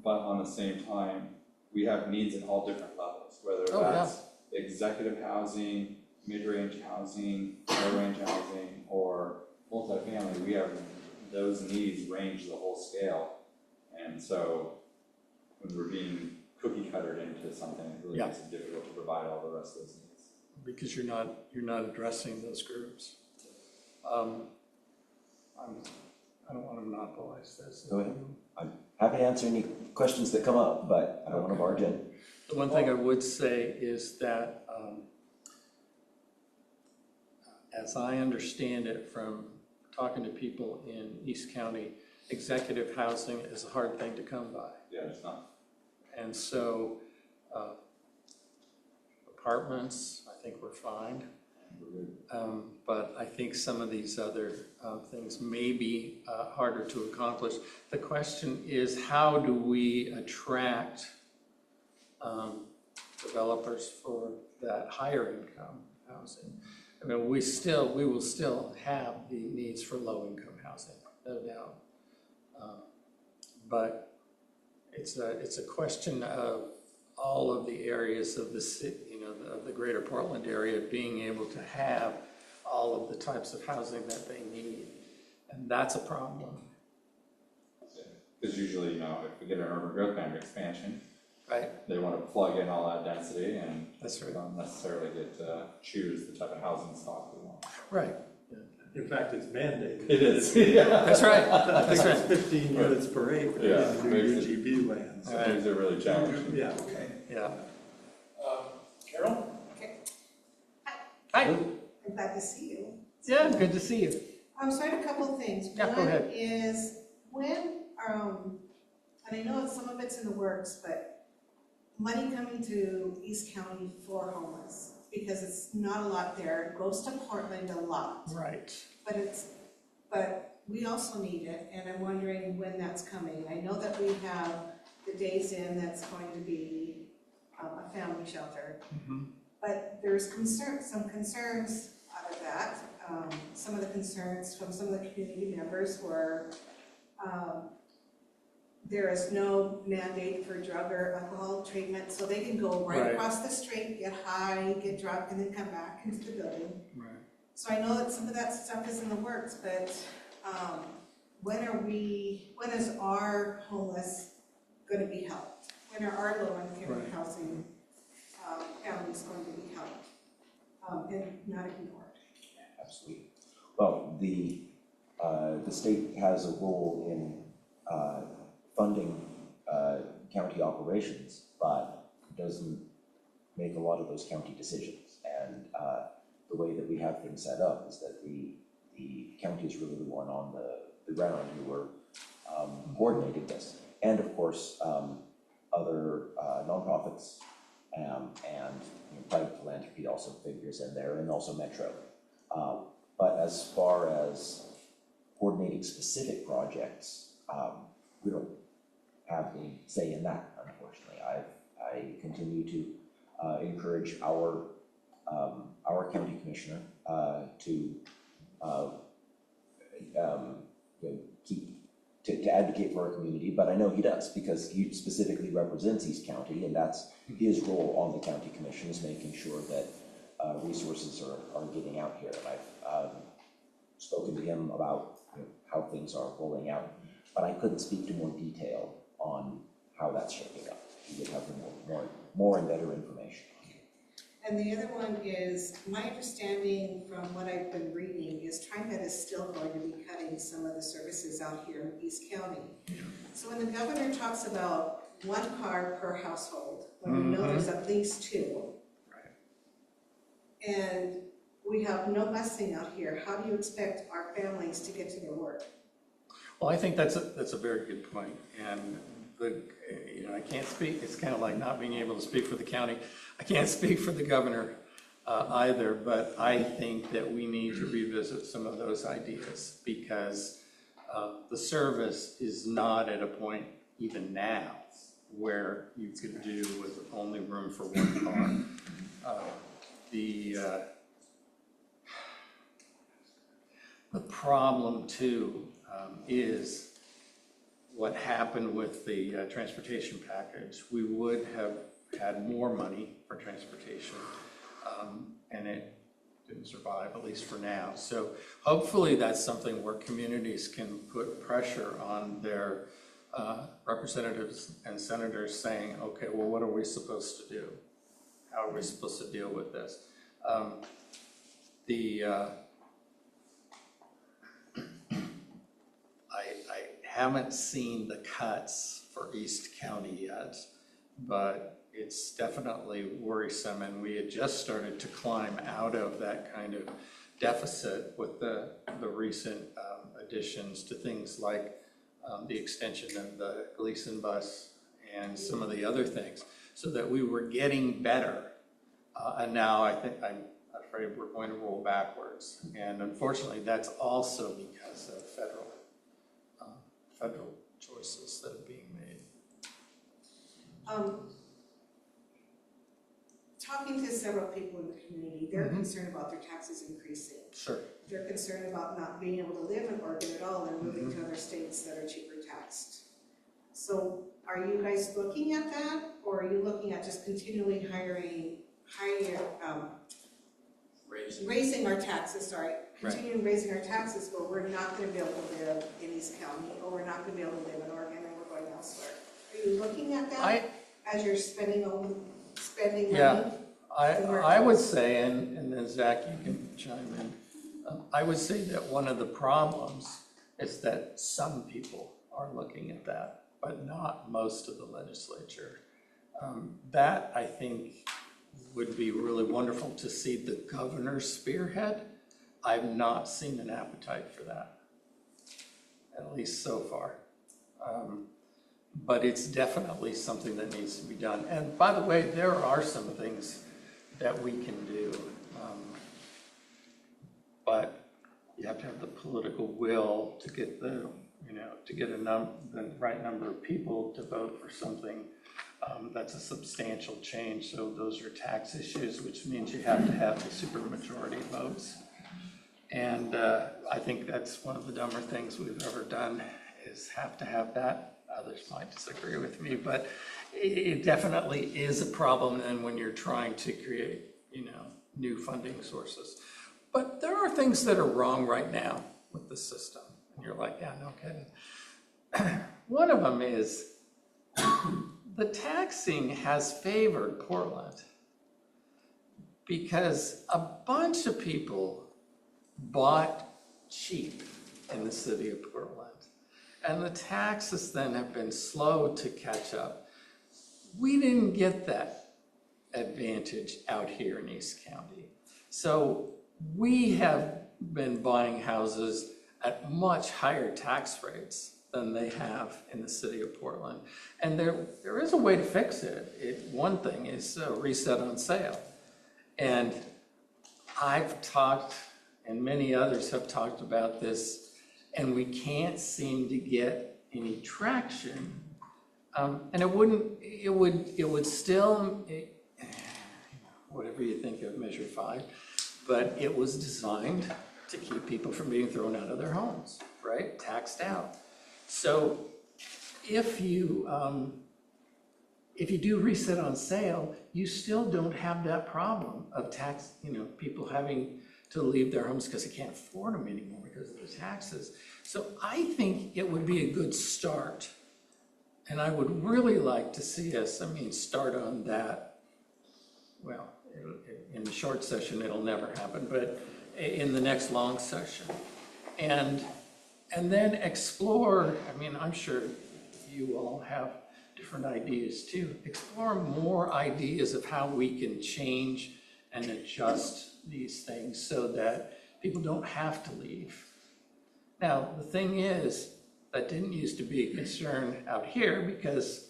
but on the same time, we have needs at all different levels, whether that's executive housing, mid-range housing, low-range housing, or multifamily. We have those needs range the whole scale. And so when we're being cookie cuttered into something, it really makes it difficult to provide all the rest of those needs. Because you're not addressing those groups. I don't want to monopolize this. Go ahead. I'm happy to answer any questions that come up, but I don't want to barge in. The one thing I would say is that, as I understand it from talking to people in East County, executive housing is a hard thing to come by. Yeah, it's not. And so apartments, I think we're fine. But I think some of these other things may be harder to accomplish. The question is, how do we attract developers for that higher income housing? I mean, we will still have the needs for low income housing, no doubt. But it's a question of all of the areas of the city, you know, of the greater Portland area being able to have all of the types of housing that they need. And that's a problem. Because usually, you know, if we get an urban growth boundary expansion, Right. they want to plug in all that density, and That's we right. don't necessarily get to choose the type of housing stock we want. Right. In fact, it's mandated. It is, yeah. That's right. I think That's it's right. 15 units per acre Yeah, in the new makes it- UGB land. So things are really challenging. Yeah. Okay. Yeah. Carol? Hi. I'm glad to see you. Yeah, good to see you. So I have a couple of things. Yeah, go ahead. One is when, and I know some of it's in the works, but money coming to East County for homeless, because it's not a lot there. It goes to Portland a lot. Right. but we also need it, and I'm wondering when that's coming. I know that we have the Days Inn that's going to be a family shelter. But there's some concerns out of that. Some of the concerns from some of the community members were there is no mandate for drug or alcohol treatment, so they can go right across the street, get high, get drunk, and then come back into the building. Right. So I know that some of that stuff is in the works, but when is our homeless gonna be helped? When are our low-income housing families going to be helped and not ignored? Absolutely. Well, the state has a role in funding county operations, but doesn't make a lot of those county decisions. And the way that we have things set up is that the county is really the one on the ground who are coordinating this. And of course, other nonprofits and private philanthropy also figures in there, and also Metro. But as far as coordinating specific projects, we don't have any say in that, unfortunately. I continue to encourage our county commissioner to to advocate for our community, but I know he does, because he specifically represents East County, and that's his role on the county commission, is making sure that resources are getting out here. And I've spoken to him about how things are rolling out, but I couldn't speak to more detail on how that's shaping up. He would have more and better information. And the other one is, my understanding from what I've been reading is TriMet is still going to be cutting some of the services out here in East County. So when the governor talks about 1 car per household, when we know there's at least 2, and we have no busing out here, how do you expect our families to get to their work? Well, I think that's a very good point. And I can't speak, it's kind of like not being able to speak for the county. I can't speak for the governor either, but I think that we need to revisit some of those ideas, because the service is not at a point even now where you could do with only room for 1 car. The problem too is what happened with the transportation package. We would have had more money for transportation, and it didn't survive, at least for now. So hopefully that's something where communities can put pressure on their representatives and senators, saying, okay, well, what are we supposed to do? How are we supposed to deal with this? I haven't seen the cuts for East County yet, but it's definitely worrisome, and we had just started to climb out of that kind of deficit with the recent additions to things like the extension of the Gleason bus and some of the other things, so that we were getting better. And now I think I'm afraid we're going to roll backwards. And unfortunately, that's also because of federal choices that are being made. Talking to several people in the community, they're concerned about their taxes increasing. Sure. They're concerned about not being able to live in Oregon at all and moving to other states that are cheaper taxed. So are you guys looking at that, or are you looking at just continually raising our taxes, continuing raising our taxes, but we're not going to be able to live in East County, or we're not going to be able to live in Oregon, and we're going elsewhere? Are you looking at that as you're spending money? Yeah, I would say, and then Zach, you can chime in. I would say that one of the problems is that some people are looking at that, but not most of the legislature. That, I think, would be really wonderful to see the governor spearhead. I've not seen an appetite for that, at least so far. But it's definitely something that needs to be done. And by the way, there are some things that we can do. But you have to have the political will to get the, to get the right number of people to vote for something. That's a substantial change. So those are tax issues, which means you have to have the supermajority votes. And I think that's one of the dumber things we've ever done, is have to have that. Others might disagree with me, but it definitely is a problem then when you're trying to create, new funding sources. But there are things that are wrong right now with the system. And you're like, yeah, no kidding. One of them is the taxing has favored Portland because a bunch of people bought cheap in the city of Portland. And the taxes then have been slow to catch up. We didn't get that advantage out here in East County. So we have been buying houses at much higher tax rates than they have in the city of Portland. And there is a way to fix it. One thing is reset on sale. And I've talked, and many others have talked about this, and we can't seem to get any traction. And it would still, whatever you think of Measure 5, but it was designed to keep people from being thrown out of their homes, right? Taxed out. So if you do reset on sale, you still don't have that problem of tax, people having to leave their homes because they can't afford them anymore because of the taxes. So I think it would be a good start. And I would really like to see us, start on that. Well, in the short session, it'll never happen, but in the next long session. And then explore, I'm sure you all have different ideas too. Explore more ideas of how we can change and adjust these things so that people don't have to leave. Now, the thing is, that didn't used to be a concern out here because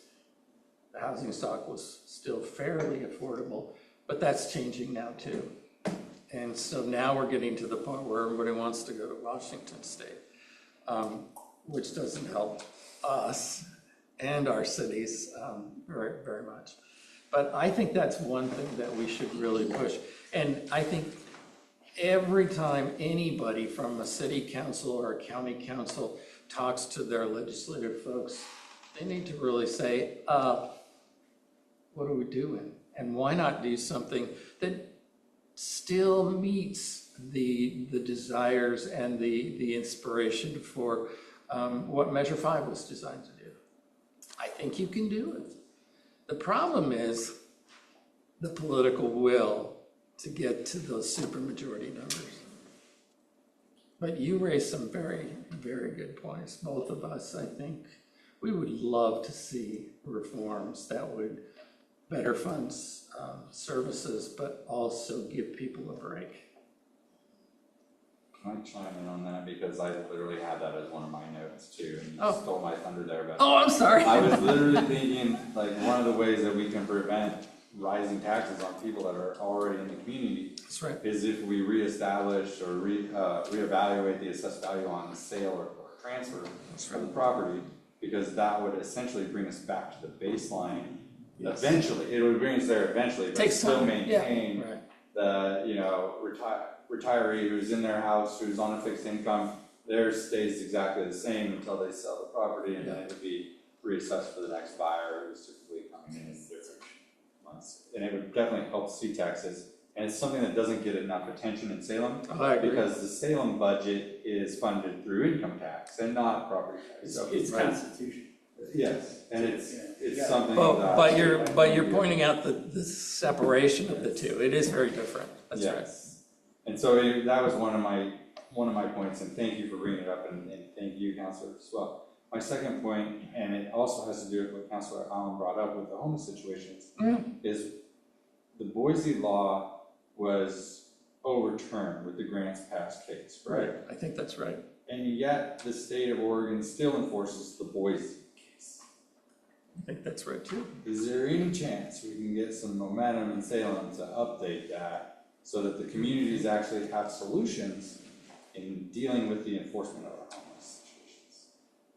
the housing stock was still fairly affordable, but that's changing now too. And so now we're getting to the point where everybody wants to go to Washington State, which doesn't help us and our cities very, very much. But I think that's one thing that we should really push. And I think every time anybody from a city council or a county council talks to their legislative folks, they need to really say, what are we doing? And why not do something that still meets the desires and the inspiration for what Measure 5 was designed to do? I think you can do it. The problem is the political will to get to those supermajority numbers. But you raised some very, very good points. Both of us, I think, we would love to see reforms that would better fund services, but also give people a break. Can I chime in on that? Because I literally had that as one of my notes too, and you stole my thunder there. But I'm sorry. I was literally thinking, one of the ways that we can prevent rising taxes on people that are already in the community. That's right. Is if we reestablish or reevaluate the assessed value on the sale or transfer of the property, because that would essentially bring us back to the baseline. Yes. Eventually, it would bring us there eventually, but still maintain the retiree who's in their house, who's on a fixed income. Theirs stays exactly the same until they sell the property, and then it would be reassessed for the next buyer who's typically coming in different months. And it would definitely help see taxes. And it's something that doesn't get enough attention in Salem, because the Salem budget is funded through income tax and not property tax. It's constitution. Yes, and it's something But that. you're pointing out the separation of the two. It is very different. That's right. And so that was one of my points, and thank you for bringing it up, and thank you, Councilor, as well. My second point, and it also has to do with what Councilor Allen brought up with the homeless situations, is the Boise law was overturned with the Grants Pass case, right? I think that's right. And yet the state of Oregon still enforces the Boise case. I think that's right too. Is there any chance we can get some momentum in Salem to update that so that the communities actually have solutions in dealing with the enforcement of our homeless situations?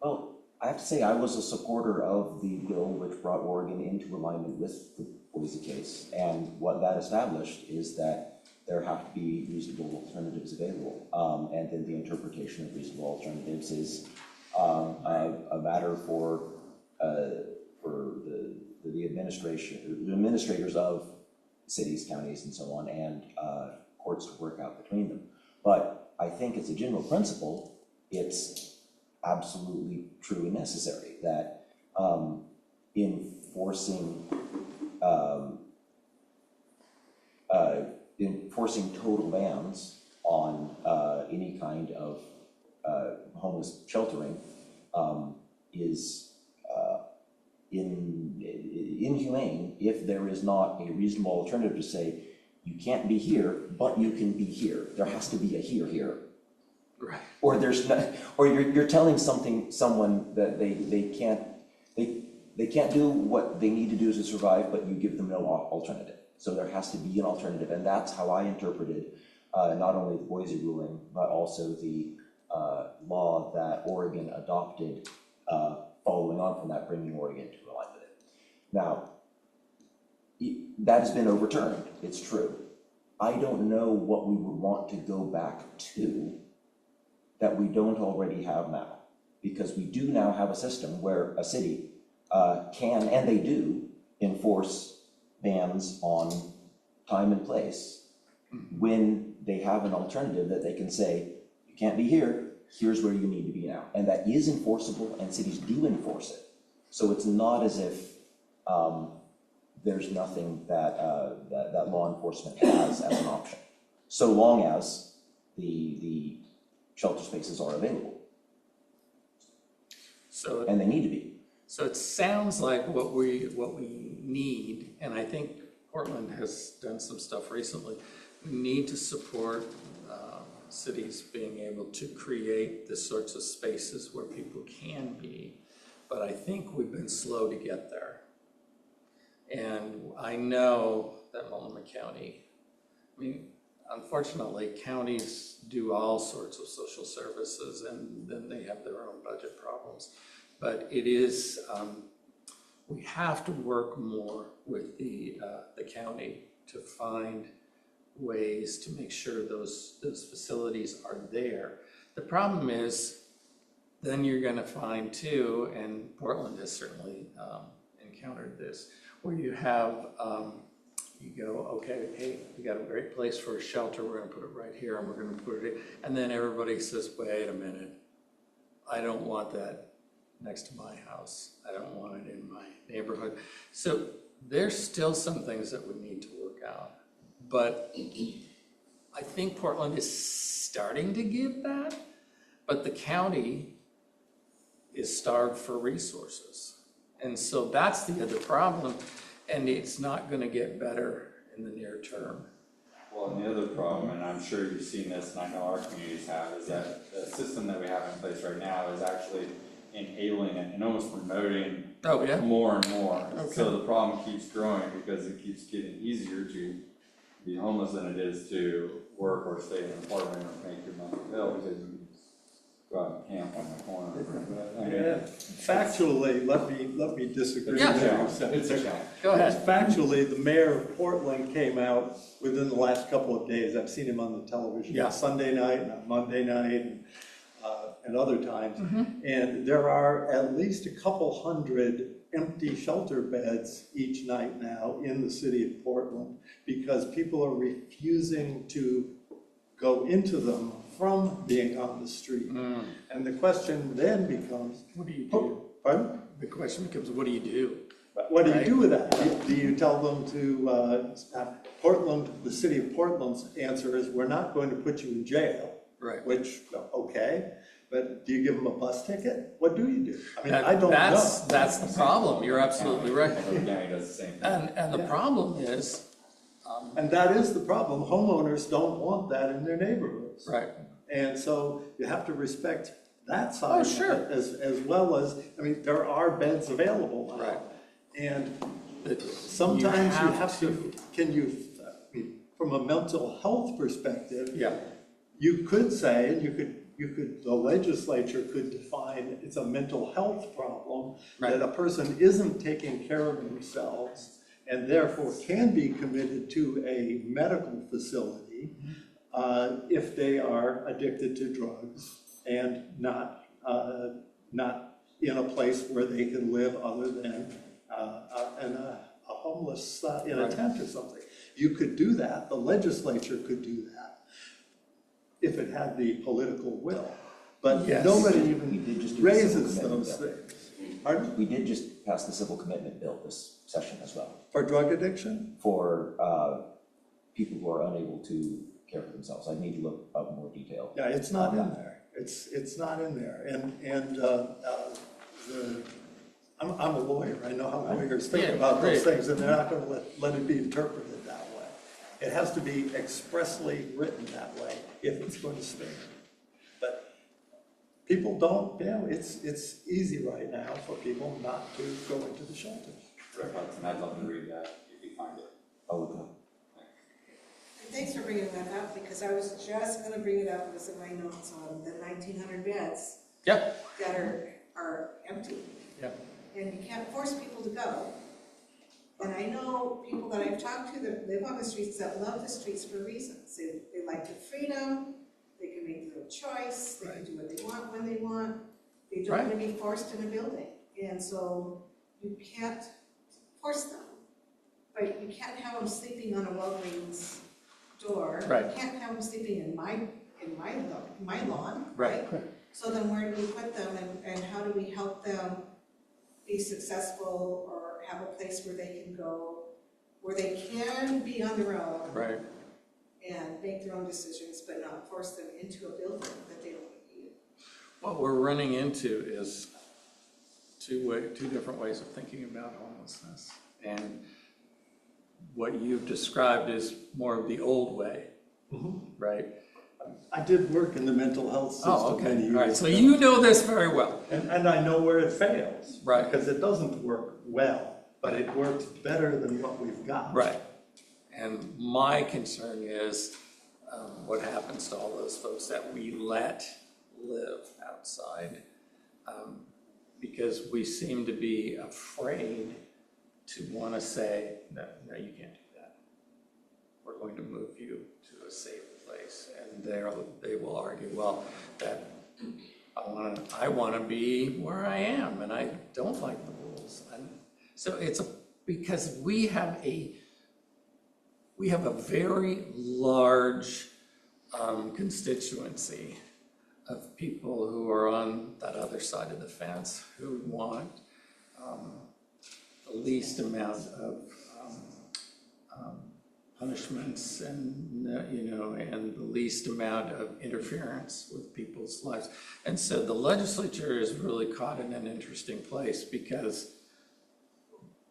Well, I have to say, I was a supporter of the bill which brought Oregon into alignment with the Boise case. And what that established is that there have to be reasonable alternatives available. And then the interpretation of reasonable alternatives is a matter for the administrators of cities, counties, and so on, and courts to work out between them. But I think as a general principle, it's absolutely true and necessary that enforcing total bans on any kind of homeless sheltering is inhumane if there is not a reasonable alternative to say, you can't be here, but you can be here. There has to be a here. Right. Or there's no, or you're telling someone that they can't do what they need to do to survive, but you give them no alternative. So there has to be an alternative, and that's how I interpreted not only the Boise ruling, but also the law that Oregon adopted following on from that, bringing Oregon to align with it. Now, that has been overturned, it's true. I don't know what we would want to go back to that we don't already have now, because we do now have a system where a city can, and they do, enforce bans on time and place when they have an alternative that they can say, you can't be here, here's where you need to be now. And that is enforceable, and cities do enforce it. So it's not as if there's nothing that that law enforcement has as an option, so long as the shelter spaces are available. And they need to be. So it sounds like what we need, and I think Portland has done some stuff recently, we need to support cities being able to create the sorts of spaces where people can be, but I think we've been slow to get there. And I know that Multnomah County, I mean, unfortunately, counties do all sorts of social services, and then they have their own budget problems. But it is, we have to work more with the county to find ways to make sure those facilities are there. The problem is, then you're gonna find too, and Portland has certainly encountered this, where you have, you go, okay, hey, we got a great place for a shelter, we're gonna put it right here, and we're gonna put it here, and then everybody says, wait a minute, I don't want that next to my house, I don't want it in my neighborhood. So there's still some things that we need to work out, but I think Portland is starting to give that, but the county is starved for resources. And so that's the other problem, and it's not gonna get better in the near term. Well, and the other problem, and I'm sure you've seen this, and I know our communities have, is that the system that we have in place right now is actually enabling it and almost promoting more and more. Okay. So the problem keeps growing because it keeps getting easier to be homeless than it is to work or stay in an apartment or make your monthly bill, because you can just go out and camp on the corner. But, I mean, Factually, let me disagree. Yeah. with you. It's a challenge. Go ahead. Factually, the mayor of Portland came out within the last couple of days. I've seen him on the television on Sunday night and on Monday night and other times. And there are at least a couple hundred empty shelter beds each night now in the city of Portland because people are refusing to go into them from being on the street. And the question then becomes, What do you do? Pardon? The question becomes, what do you do? What do you do with that? Do you tell them to, Portland, the city of Portland's answer is, we're not going to put you in jail. Right. Which, okay, but do you give them a bus ticket? What do you do? I mean, I don't know. That's the problem, you're absolutely right. Every county does the same thing. And the problem is, And that is the problem. Homeowners don't want that in their neighborhoods. right, And so you have to respect that side of sure. it as well as, I mean, there are beds available now. Right. And that sometimes you have to, from a mental health perspective, yeah, you could say, and the legislature could define it's a mental health problem, that a person isn't taking care of themselves and therefore can be committed to a medical facility if they are addicted to drugs and not in a place where they can live other than in a homeless in a tent or something. You could do that, the legislature could do that, if it had the political will. But nobody We even did just do the raises civil those commitment things. Pardon? We did just pass the civil commitment bill this session as well, For drug addiction? for people who are unable to care for themselves. I need to look up more detail. Yeah, it's not in there. It's not in there. I'm a lawyer. I know how lawyers think about those things, and they're not gonna let it be interpreted that way. It has to be expressly written that way if it's going to stand. But people don't, it's easy right now for people not to go into the shelters. Rick Hudson, I'd love to read that if you find it. I'll look it up. And thanks for bringing that up, because I was just gonna bring it up, was in my notes on the 1,900 beds that are empty. And you can't force people to go. And I know people that I've talked to that live on the streets that love the streets for reasons. They like the freedom, they can make their own choice, they can do what they want when they want. They don't want to be forced in a building. And so you can't force them. But you can't have them sleeping on a Walgreens door. You can't have them sleeping in my lawn, right? So then where do we put them, and how do we help them be successful or have a place where they can go, where they can be on their own and make their own decisions, but not force them into a building that they don't want to be in. What we're running into is two different ways of thinking about homelessness. And what you've described is more of the old way, right? I did work in the mental health system many years All right, so ago. you know this very well. And I know where it fails. Right. Because it doesn't work well, but it works better than what we've got. Right. And my concern is what happens to all those folks that we let live outside, because we seem to be afraid to want to say, no, you can't do that. We're going to move you to a safe place. And they will argue, well, that I want to be where I am, and I don't like the rules. And so it's because we have a very large constituency of people who are on that other side of the fence who want the least amount of punishments and the least amount of interference with people's lives. And so the legislature is really caught in an interesting place, because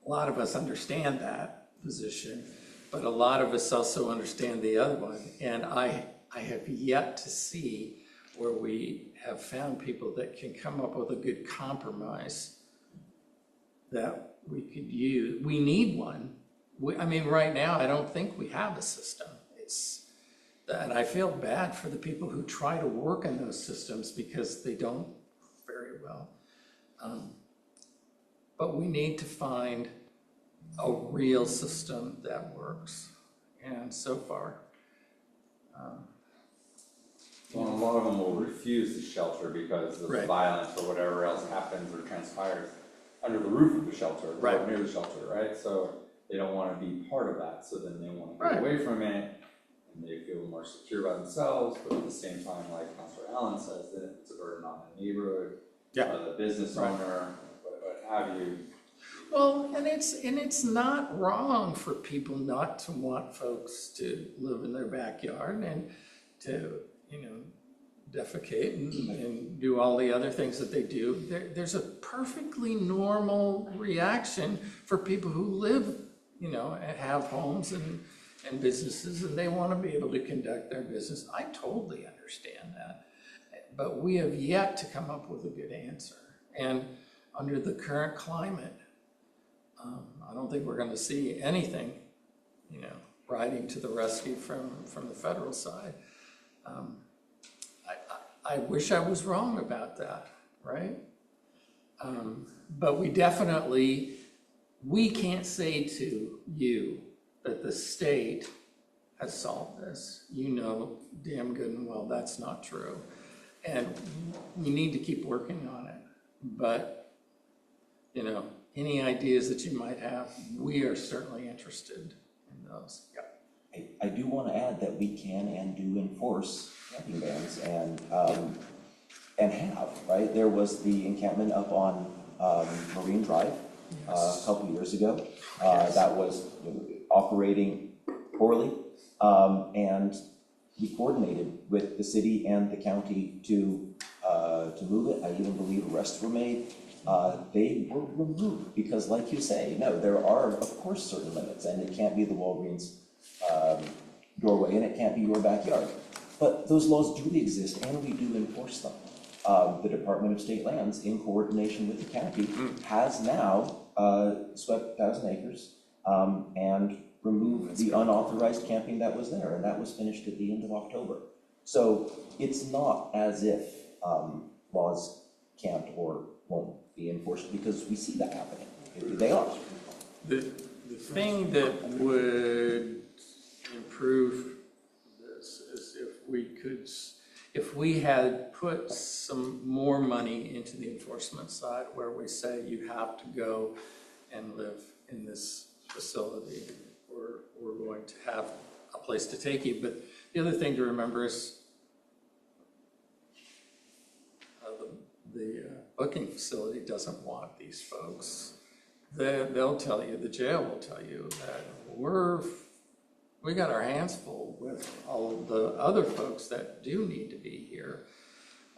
a lot of us understand that position, but a lot of us also understand the other one. And I have yet to see where we have found people that can come up with a good compromise that we could use. We need one. Right now, I don't think we have a system. And I feel bad for the people who try to work in those systems, because they don't very well. But we need to find a real system that works. And so far, well, a lot of them will refuse the shelter because of the violence or whatever else happens or transpires under the roof of the shelter, or near the shelter, right? So they don't want to be part of that, so then they want to get away from it, and they feel more secure by themselves, but at the same time, like Councilor Allen says, then it's a burden on the neighborhood, the business owner, what have you. well, and it's not wrong for people not to want folks to live in their backyard and to, defecate and do all the other things that they do. There's a perfectly normal reaction for people who live, and have homes and businesses, and they want to be able to conduct their business. I totally understand that. But we have yet to come up with a good answer. And under the current climate, I don't think we're going to see anything, riding to the rescue from the federal side. I wish I was wrong about that, right? But we definitely, we can't say to you that the state has solved this. You know damn good and well that's not true. And we need to keep working on it. But, you know, any ideas that you might have, we are certainly interested in those. Yeah. I do want to add that we can and do enforce camping bans and have, right? There was the encampment up on Marine Drive a couple years ago. That was operating poorly, and we coordinated with the city and the county to move it. I even believe arrests were made. They were removed because, like you say, no, there are, of course, certain limits, and it can't be the Walgreens doorway, and it can't be your backyard. But those laws do exist, and we do enforce them. The Department of State Lands, in coordination with the county, has now swept 1,000 acres and removed the unauthorized camping that was there, and that was finished at the end of October. So it's not as if laws can't or won't be enforced, because we see that happening. They are. The thing that would improve this is if we had put some more money into the enforcement side, where we say you have to go and live in this facility, or we're going to have a place to take you. But the other thing to remember is the booking facility doesn't want these folks. They'll tell you, the jail will tell you that we got our hands full with all of the other folks that do need to be here.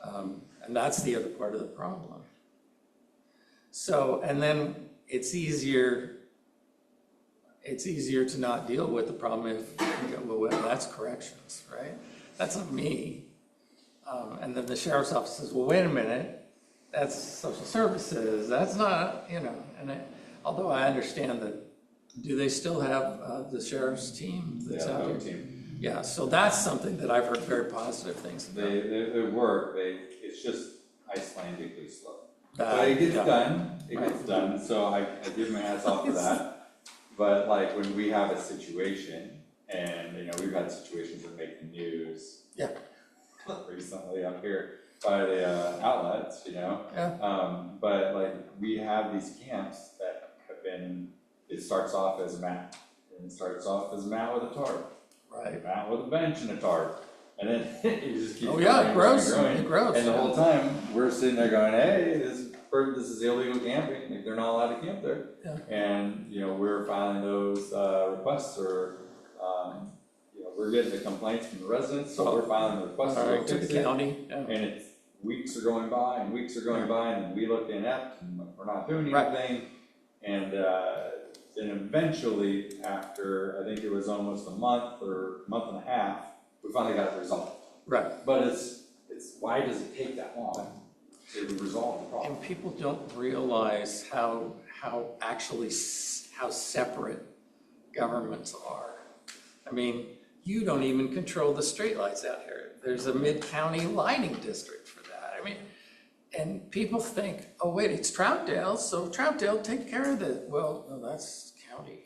And that's the other part of the problem. So, and then it's easier to not deal with the problem if you go, well, that's corrections, right? That's not me. And then the sheriff's office says, well, wait a minute, that's social services, that's not, you know, and although I understand that, do they still have the sheriff's team that's out there? Team. Yeah, so that's something that I've heard very positive things about. They work, it's just Icelandically slow. But it gets done, so I give my hats off for that. But like when we have a situation, and you know, we've had situations that make the news. Yeah. Recently up here by the outlets, you know? Yeah. But like we have these camps that have been, it starts off as a mat, and it starts off as a mat with a tarp. Right. A mat with a bench and a tarp. And then it just keeps growing. It grows. And the whole time, we're sitting there going, hey, this is illegal camping, like, they're not allowed to camp there. Yeah. And, you know, we're filing those requests, or, you know, we're getting the complaints from the residents, so we're filing the requests to the county. Yeah. And it's, weeks are going by, and weeks are going by, and we look inept, and we're not doing anything. And then eventually, after, I think it was almost a month or a month and a half, we finally got it resolved. Right. But it's why does it take that long to resolve the problem? And people don't realize how separate governments are. I mean, you don't even control the streetlights out here. There's a mid-county lighting district for that. I mean, and people think, oh wait, it's Troutdale, so Troutdale take care of it. Well, no, that's county.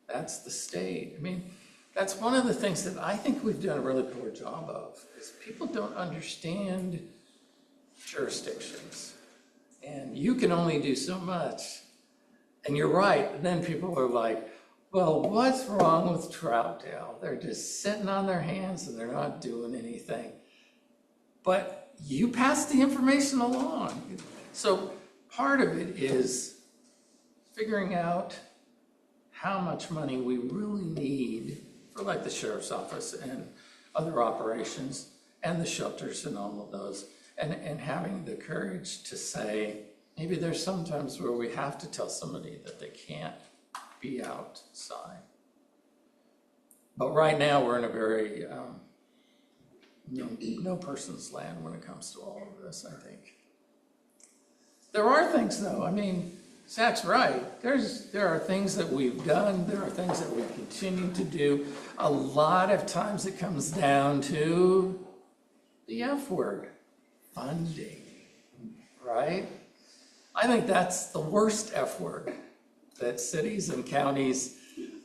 That's the state. I mean, that's one of the things that I think we've done a really poor job of, is people don't understand jurisdictions. And you can only do so much. And you're right, and then people are like, well, what's wrong with Troutdale? They're just sitting on their hands and they're not doing anything. But you pass the information along. So part of it is figuring out how much money we really need for like the sheriff's office and other operations and the shelters and all of those, and having the courage to say, maybe there's sometimes where we have to tell somebody that they can't be outside. But right now we're in a very no person's land when it comes to all of this, I think. There are things though, I mean, Zach's right. There are things that we've done, there are things that we continue to do. A lot of times it comes down to the F word, funding, right? I think that's the worst F word that cities and counties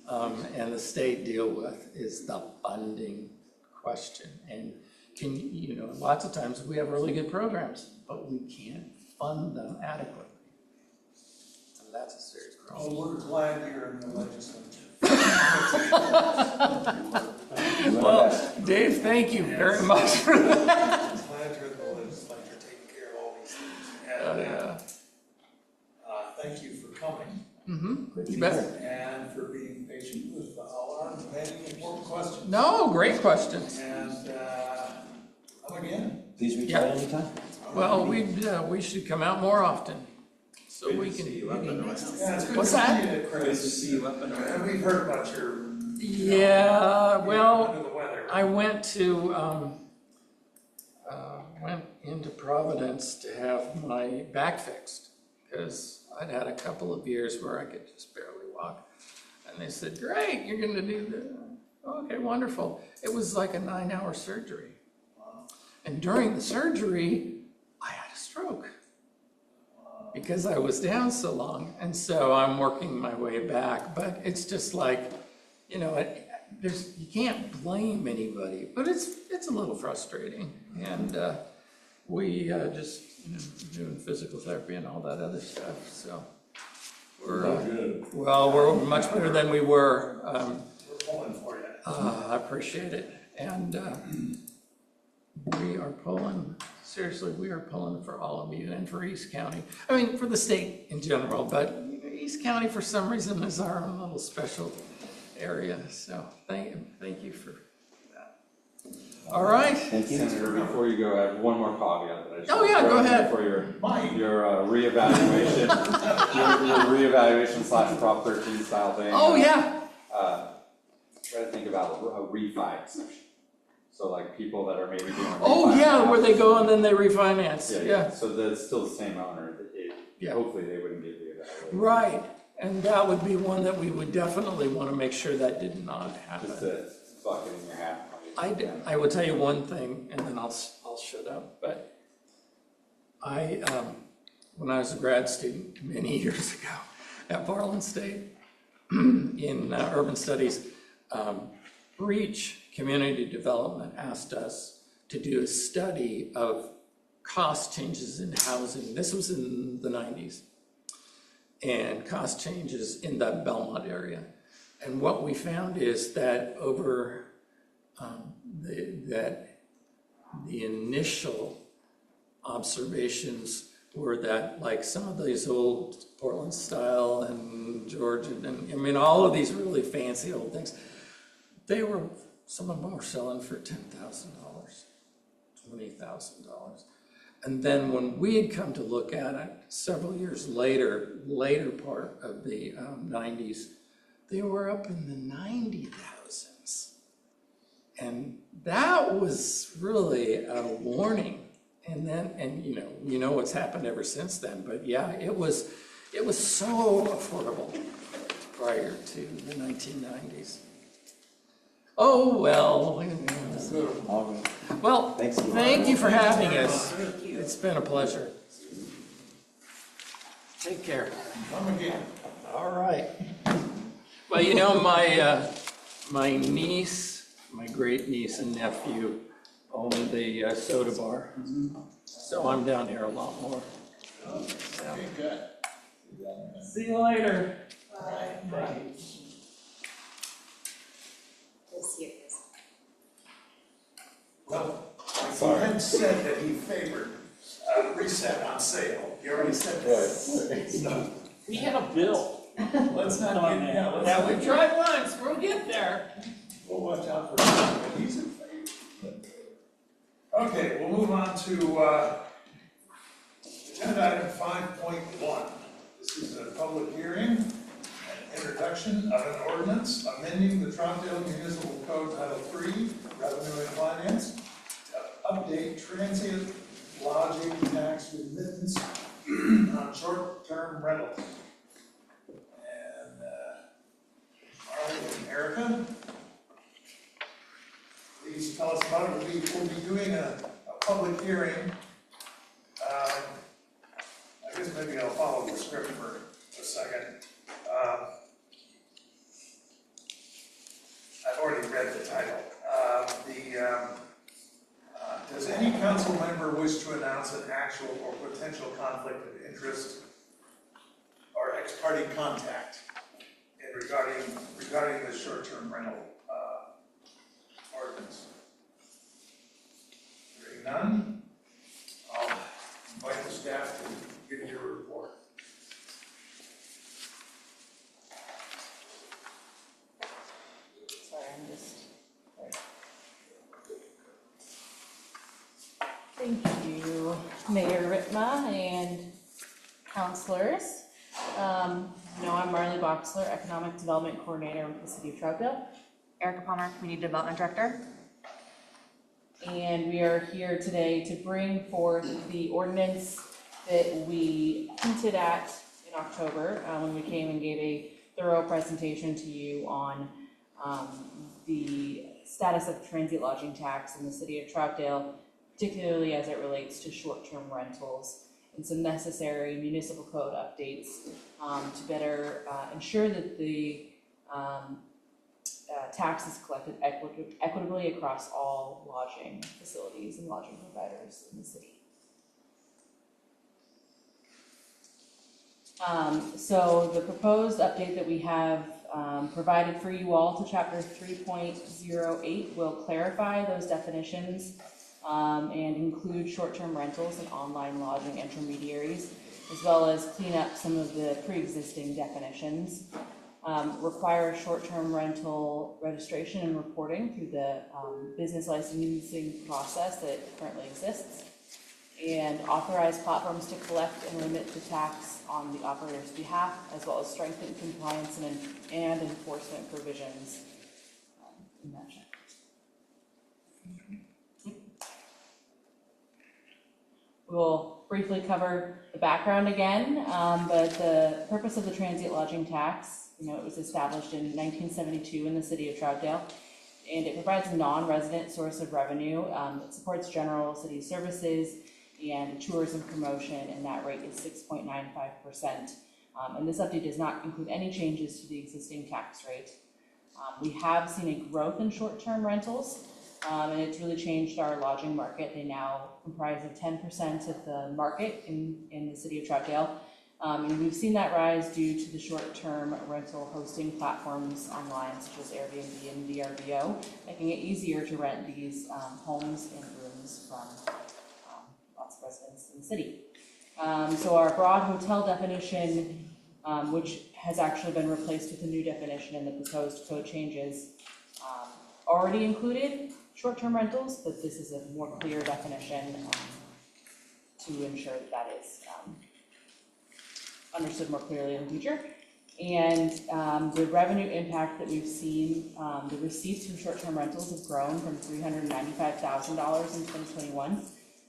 and the state deal with, is the funding question. And lots of times we have really good programs, but we can't fund them adequately. So that's a serious problem. Well, we're glad you're in the legislature. Well, Dave, thank you very much for that. Glad you're in the legislature taking care of all these things. And, Yeah. thank you for coming Mm-hmm. You bet. and for being patient with all our many important questions. No, great questions. And, come again. Please reach Yeah. out anytime. Well, we should come out more often, so we can. Yeah, it's good What's to that? see you, Chris. to see you up and And we've heard about your. Yeah, well, Under the weather. I went into Providence to have my back fixed, because I'd had a couple of years where I could just barely walk. And they said, great, you're gonna do the, okay, wonderful. It was like a 9-hour surgery. And during the surgery, I had a stroke because I was down so long. And so I'm working my way back, but it's just like, you can't blame anybody, but it's a little frustrating. And we just doing physical therapy and all that other stuff. So we're much better than we were. We're pulling for you. I appreciate it. And we are pulling, seriously, we are pulling for all of you and for East County. I mean, for the state in general, but East County for some reason is our own little special area. So thank you for that. All right. Thank you. Senator, before you go, I have one more caveat that I just. Oh, yeah, go ahead. For your reevaluation, your reevaluation / Prop 13 style thing. Oh, yeah. Try to think about a refi exception. So like people that are maybe doing. a Oh, refi yeah, now. where they go and then they refinance. Yeah. So that's still the same owner. Yeah. Hopefully they wouldn't get reevaluated. Right. And that would be one that we would definitely want to make sure that did not happen. Just a bucket in your hat. I will tell you one thing, and then I'll shut up, but when I was a grad student many years ago at Hudson State in urban studies, Reach Community Development asked us to do a study of cost changes in housing. This was in the 90s. And cost changes in the Belmont area. And what we found is that over the initial observations were that, like, some of these old Portland style and Georgian, and I mean all of these really fancy old things, some of them were selling for $10,000, $20,000. And then when we had come to look at it several years later part of the 90s, they were up in the 90,000s. And that was really a warning. And then, you know what's happened ever since then, but yeah, it was so affordable prior to the 1990s. Oh, well. Well, thank you for having us. It's been a pleasure. Take care. Come again. All right. Well, my niece, my great niece and nephew own the soda bar. So I'm down here a lot more. Okay, good. See you later. Bye. Well, he had said that he favored reset on sale. You already said that. So, We had a bill. let's not get, Yeah, we tried once. We'll get there. we'll watch out for him, but he's in favor. Okay, we'll move on to agenda item 5.1. This is a public hearing, an introduction of an ordinance amending the Troutdale Municipal Code Title 3, Revenue and Finance, to update transient lodging tax remittance on short-term rentals. And Marley and Erica, please tell us about it. We'll be doing a public hearing. I guess maybe I'll follow the script for a second. I've already read the title. Does any council member wish to announce an actual or potential conflict of interest or ex parte contact in regarding the short-term rental ordinance? Hearing none, I'll invite the staff to give your report. Sorry, I'm just. Thank you, Mayor Ritma and councilors. I'm Marley Boxler, Economic Development Coordinator with the City of Troutdale. Erica Palmer, Community Development Director. And we are here today to bring forth the ordinance that we hinted at in October when we came and gave a thorough presentation to you on the status of transient lodging tax in the City of Troutdale, particularly as it relates to short-term rentals and some necessary municipal code updates to better ensure that the tax is collected equitably across all lodging facilities and lodging providers in the city. So the proposed update that we have provided for you all to Chapter 3.08 will clarify those definitions and include short-term rentals and online lodging intermediaries, as well as clean up some of the pre-existing definitions. Require short-term rental registration and reporting through the business licensing process that currently exists, and authorize platforms to collect and remit the tax on the operator's behalf, as well as strengthen compliance and enforcement provisions in that chapter. We'll briefly cover the background again, but the purpose of the transient lodging tax, it was established in 1972 in the City of Troutdale, and it provides a non-resident source of revenue. It supports general city services and tourism promotion, and that rate is 6.95%. And this update does not include any changes to the existing tax rate. We have seen a growth in short-term rentals, and it's really changed our lodging market. They now comprise of 10% of the market in the City of Troutdale. And we've seen that rise due to the short-term rental hosting platforms online, such as Airbnb and VRBO, making it easier to rent these homes and rooms from lots of residents in the city. So our broad hotel definition, which has actually been replaced with a new definition in the proposed code changes, already included short-term rentals, but this is a more clear definition to ensure that that is understood more clearly in the future. And the revenue impact that we've seen, the receipts from short-term rentals have grown from $395,000 in 2021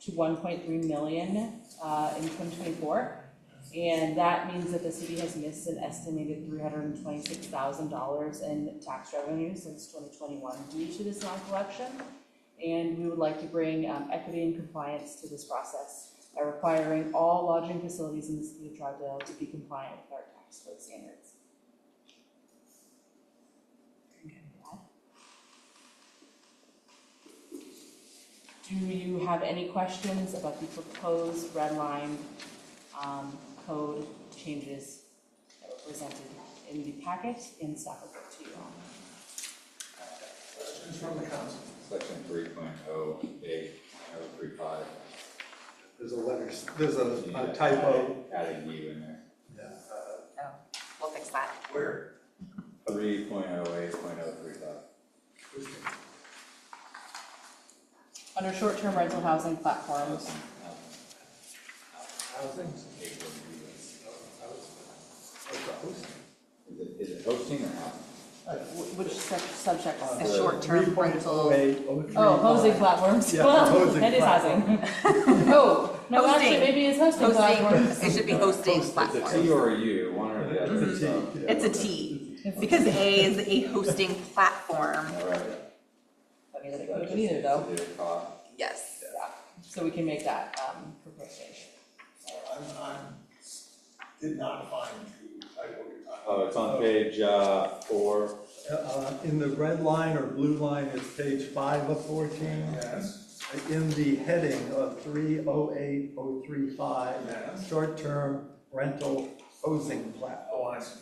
to $1.3 million in 2024. And that means that the city has missed an estimated $326,000 in tax revenue since 2021 due to this non-collection. And we would like to bring equity and compliance to this process by requiring all lodging facilities in the City of Troutdale to be compliant with our tax code standards. Do you have any questions about the proposed red line code changes that were presented in the packet in staff report to you all? Questions from the council? Section 3.08.035. There's a typo. Adding U in there. We'll fix that. Where? 3.08.035. Under short-term rental housing platforms. Housing? Is it hosting or housing? Which subject? A short-term rental. Oh, hosting platforms. Yeah, Well, hosting that is housing. Oh, no, Hosting. actually, maybe it's hosting platforms. It should be hosting Is it a platform. T or a U, one or the other? So, It's a T, because A is a hosting platform. all right. I mean, it could have been either, though. Severe cost. Yes. So we can make that, proposed change. Did not find the type what you're talking about. Oh, it's on page, 4. In the red line or blue line, it's page 5 of 14. Yes, In the heading of 308035, yes. short-term rental housing platform. Oh, I see.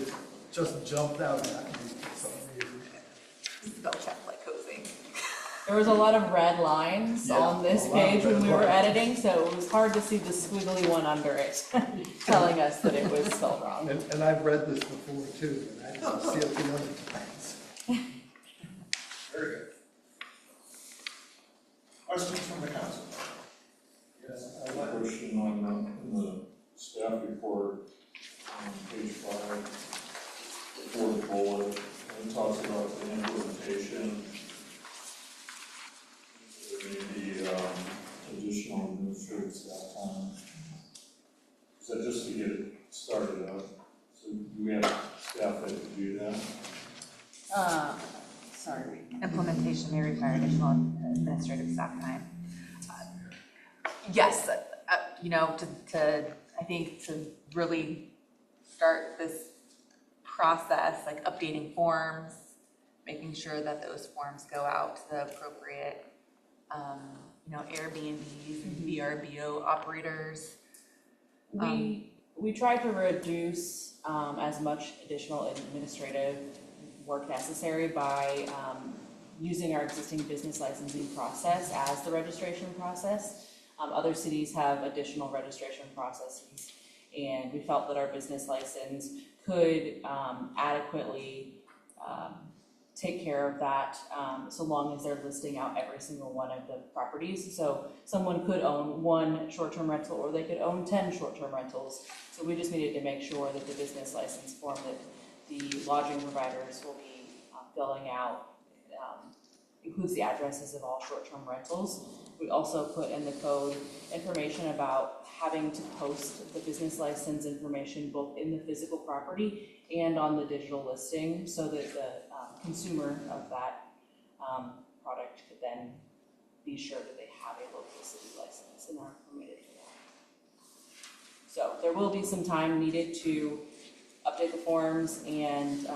It just jumped out at me for some reason. Spell check like hosing. There was a lot of red lines Yeah, on this a lot of page when red we were lines. editing, so it was hard to see the squiggly one under it, telling us that it was spelled wrong. And I've read this before too, and I didn't see it the other times. Very good. Questions from the council? Yes, I have a question on the staff report on page 5, the fourth bullet, and it talks about the implementation. There may be additional administrative staff time. Is that just to get it started up? So do we have staff that can do that? Sorry. Implementation may require additional administrative staff time. Yes, you know, I think to really start this process, like updating forms, making sure that those forms go out to the appropriate, you know, Airbnbs and VRBO operators. We try to reduce as much additional administrative work necessary by using our existing business licensing process as the registration process. Other cities have additional registration processes, and we felt that our business license could adequately take care of that, so long as they're listing out every single one of the properties. So someone could own one short-term rental, or they could own 10 short-term rentals. So we just needed to make sure that the business license form that the lodging providers will be filling out includes the addresses of all short-term rentals. We also put in the code information about having to post the business license information both in the physical property and on the digital listing, so that the consumer of that product could then be sure that they have a local city license and are permitted for that. So there will be some time needed to update the forms and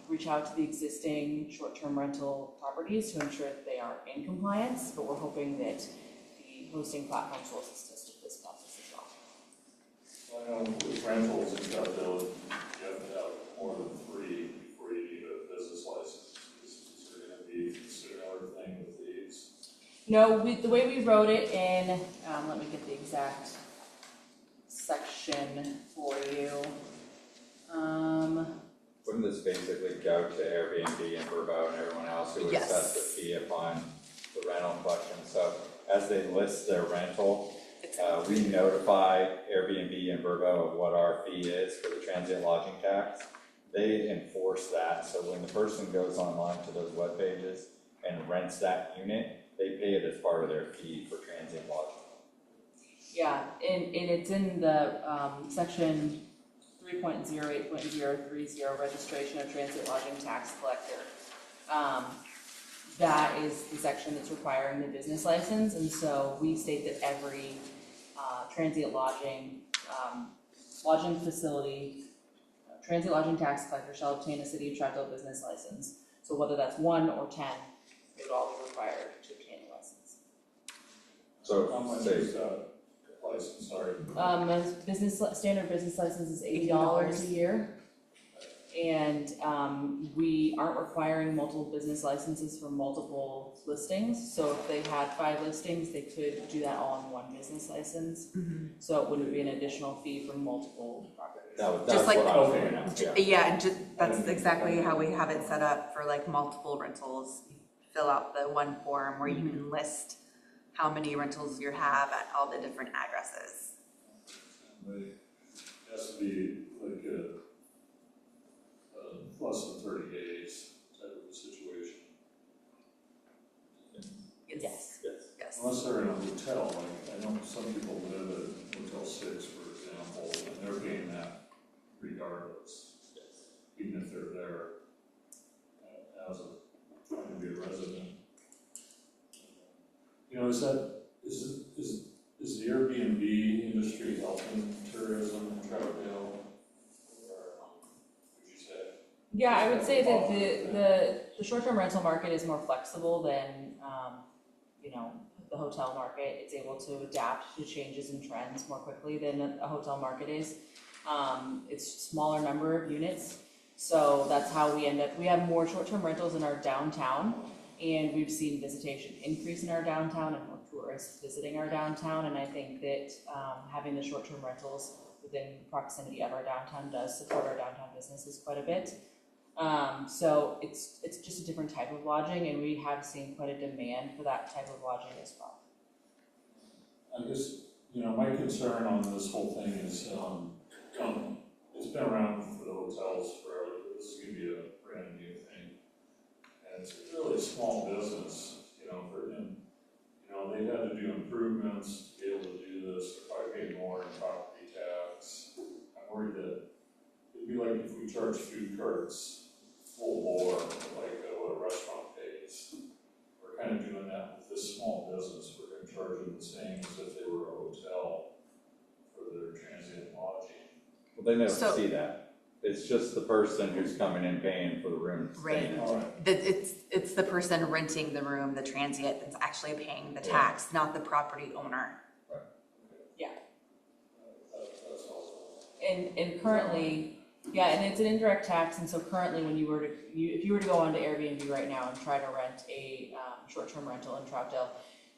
reach out to the existing short-term rental properties to ensure that they are in compliance, but we're hoping that the hosting platforms will assist us with this process as well. I know with rentals in Troutdale, you have to have more than 3 before you need a business license. Is there going to be a similar thing with these? No, the way we wrote it in, let me get the exact section for you. Wouldn't this basically go to Airbnb and Vrbo and everyone else who would Yes. assess the fee upon the rental question? So as they list their rental, we notify Airbnb and Vrbo of what our fee is for the transient lodging tax. They enforce that, so when the person goes online to those web pages and rents that unit, they pay it as part of their fee for transient lodging. Yeah, and it's in the section 3.08.030, registration of transient lodging tax collector. That is the section that's requiring the business license, and so we state that every transient lodging facility, transient lodging tax collector shall obtain a City of Troutdale business license. So whether that's 1 or 10, it would all be required to obtain a license. So How much say, is that license, sorry? Standard business license is $80 a year. And we aren't requiring multiple business licenses for multiple listings. So if they had 5 listings, they could do that all in one business license. So it wouldn't be an additional fee for multiple properties. that's Just like what I'm doing now, yeah. Yeah, and that's exactly how we have it set up for like multiple rentals. You fill out the one form where you can list how many rentals you have at all the different addresses. It has to be like less than 30 days type of a situation. Yes. Yes. Unless they're in a hotel, like I know some people live at Motel 6, for example, and they're paying that regardless, even if they're there as a, trying to be a resident. You know, is the Airbnb industry helping tourism in Troutdale? Or, would you say? Yeah, I would say that the short-term rental market is more flexible than, you know, the hotel market. It's able to adapt to changes in trends more quickly than a hotel market is. It's smaller number of units, so that's how we end up, we have more short-term rentals in our downtown, and we've seen visitation increase in our downtown and more tourists visiting our downtown, and I think that having the short-term rentals within proximity of our downtown does support our downtown businesses quite a bit. So it's just a different type of lodging, and we have seen quite a demand for that type of lodging as well. I guess, you know, my concern on this whole thing is, it's been around for the hotels forever, but this is gonna be a brand new thing. And it's a really small business, you know, for him. You know, they had to do improvements to be able to do this, or probably pay more in property tax. I'm worried that it'd be like if we charge food carts full bore, like what a restaurant pays. We're kind of doing that with this small business. We're gonna charge them the same as if they were a hotel for their transient lodging. Well, they never see that. It's just the person who's coming in paying for the room. Right. It's the person renting the room, the transient, that's actually paying the tax, not the property owner. That's all. And currently, yeah, and it's an indirect tax, and so currently when if you were to go onto Airbnb right now and try to rent a short-term rental in Troutdale,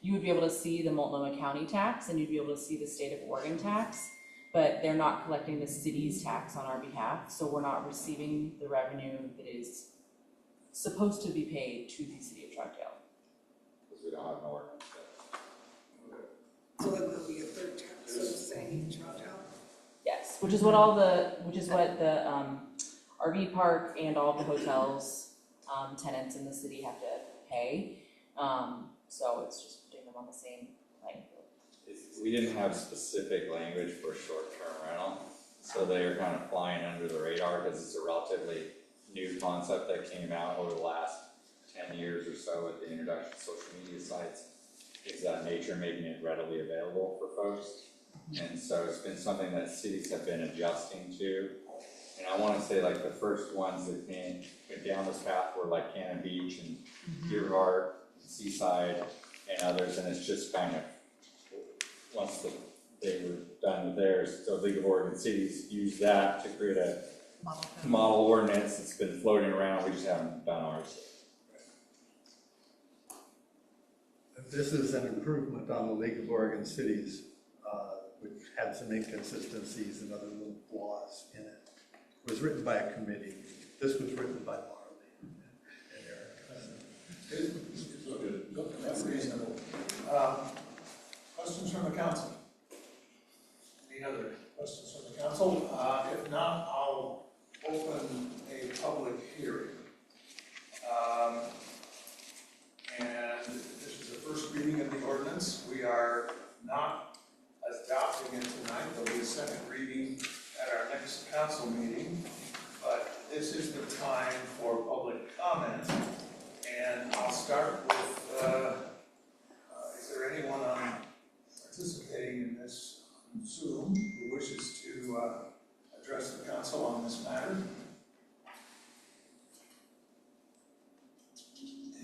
you would be able to see the Multnomah County tax, and you'd be able to see the state of Oregon tax, but they're not collecting the city's tax on our behalf, so we're not receiving the revenue that is supposed to be paid to the city of Troutdale. Because we don't have an ordinance. So it will be a third tax, so to say, in Troutdale. Yes, which is what the RV park and all of the hotels, tenants in the city have to pay. So it's just putting them on the same playing field. We didn't have specific language for short-term rental, so they are kind of flying under the radar because it's a relatively new concept that came out over the last 10 years or so with the introduction of social media sites. Things of that nature, making it readily available for folks. And so it's been something that cities have been adjusting to. And I want to say like the first ones that went down this path were like Cannon Beach and Deer Heart, Seaside, and others. And it's just kind of, once they were done with theirs, so League of Oregon Cities used that to create a model ordinance that's been floating around. We just haven't done ours. This is an improvement on the League of Oregon Cities, which had some inconsistencies and other little flaws in it. It was written by a committee. This was written by Marley and Eric. That's reasonable. Questions from the council? Any other questions from the council? If not, I'll open a public hearing. And this is the first reading of the ordinance. We are not adopting it tonight. There'll be a second reading at our next council meeting. But this is the time for public comment. And I'll start with, is there anyone participating in this on Zoom who wishes to address the council on this matter?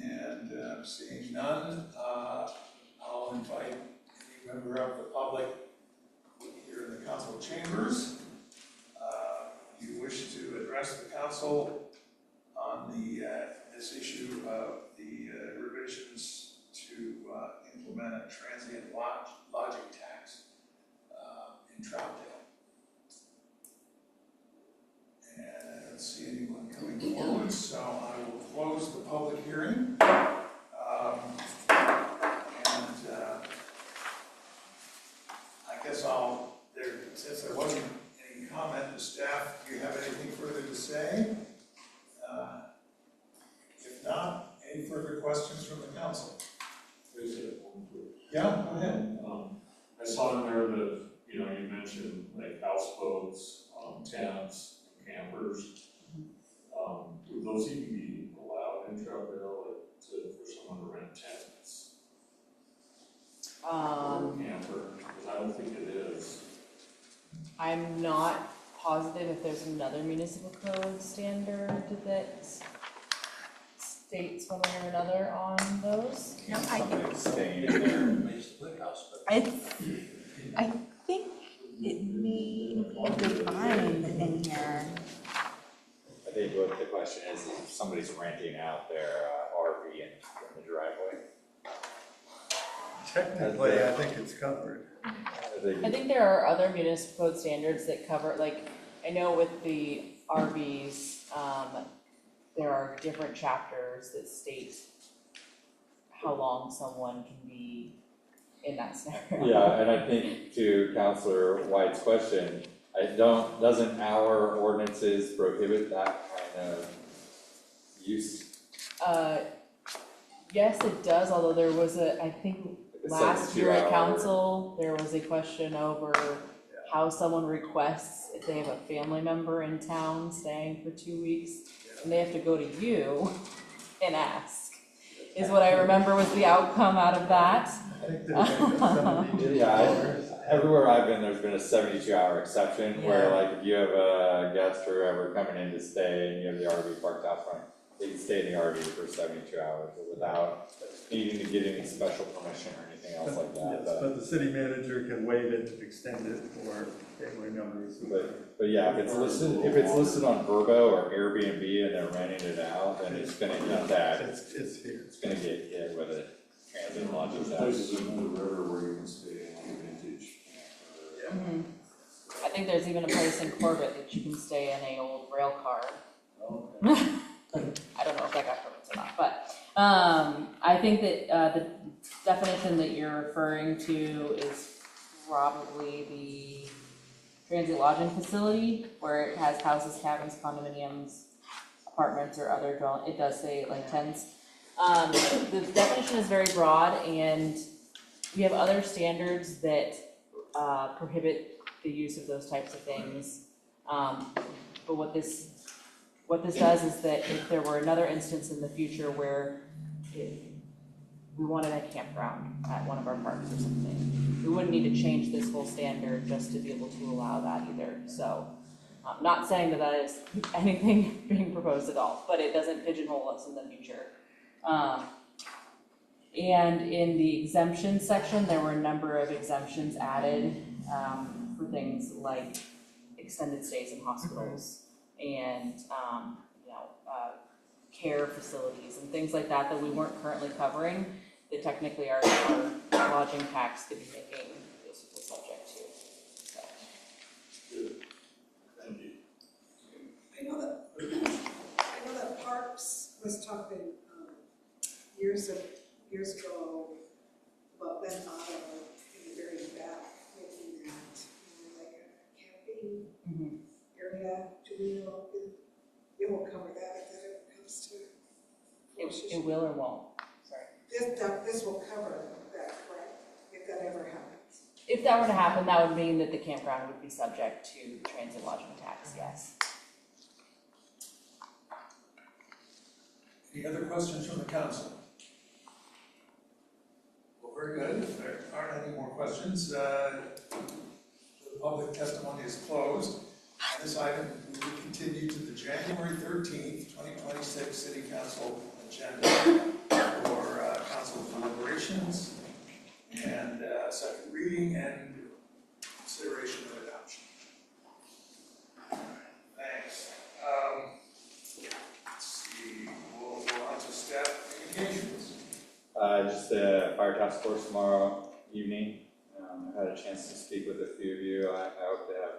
And seeing none, I'll invite any member of the public here in the council chambers. If you wish to address the council on this issue of the revisions to implement a transient lodging tax in Troutdale. And I don't see anyone coming forward, so I will close the public hearing. I guess since there wasn't any comment to staff, do you have anything further to say? If not, any further questions from the council? Yeah, go ahead. I saw in there that, you mentioned like houseboats, tents, campers. Would those even be allowed in Troutdale, for someone to rent tents? Camper, because I don't think it is. I'm not positive if there's another municipal code standard that states one way or another on those. No, Somebody's staying in there. I think it may be defined in here. I think what the question is if somebody's renting out their RV in the driveway. Technically, I think it's covered. I think there are other municipal code standards that cover, like, I know with the RVs, there are different chapters that state how long someone can be in that scenario. Yeah, and I think to Counselor White's question, doesn't our ordinances prohibit that kind of use? Yes, it does, although there was I think It's last 72 year at hour. council, there was a question over how someone requests if they have a family member in town staying for 2 weeks, and they have to go to you and ask, is what I remember was the outcome out of that. I think there's like $72. Everywhere I've been, there's been a 72-hour exception where Yeah. like if you have a guest or whoever coming in to stay and you have the RV parked out front, they can stay in the RV for 72 hours without needing to get any special permission or anything else like that. Yes, but the city manager can waive it, extend it for family members. But yeah, if it's listed on Vrbo or Airbnb and they're renting it out, then it's gonna hit that. It's here. It's gonna get hit with a transient lodging tax. Places in the river where you can stay in vintage. Mhm. I think there's even a place in Corbett that you can stay in a old rail car. I don't know if that got permits or not, but, I think that, the definition that you're referring to is probably the transient lodging facility, where it has houses, cabins, condominiums, apartments, or other dwelling, it does say like tents. The definition is very broad, and we have other standards that, prohibit the use of those types of things. But what this does is that if there were another instance in the future where we wanted a campground at one of our parks or something, we wouldn't need to change this whole standard just to be able to allow that either. So I'm not saying that is anything being proposed at all, but it doesn't pigeonhole us in the future. And in the exemption section, there were a number of exemptions added for things like extended stays in hospitals and care facilities and things like that that we weren't currently covering, that technically our lodging tax could be making this subject to. So. Good. Thank you. I know that Parks was talking, years ago about Ben Otto in the very back, making that, like a camping Mm-hmm. area. Do we know, it will cover that if that ever comes to fruition? It will or won't, sorry. This will cover that, correct? If that ever happens. If that were to happen, that would mean that the campground would be subject to transient lodging tax, yes. Any other questions from the council? Well, very good. If there aren't any more questions, the public testimony is closed. This item will be continued to the January 13th, 2026 City Council agenda for council deliberations and second reading and consideration of adoption. Thanks. Let's see, we'll go on to staff communications. Just a fire task force tomorrow evening. I had a chance to speak with a few of you. I hope to have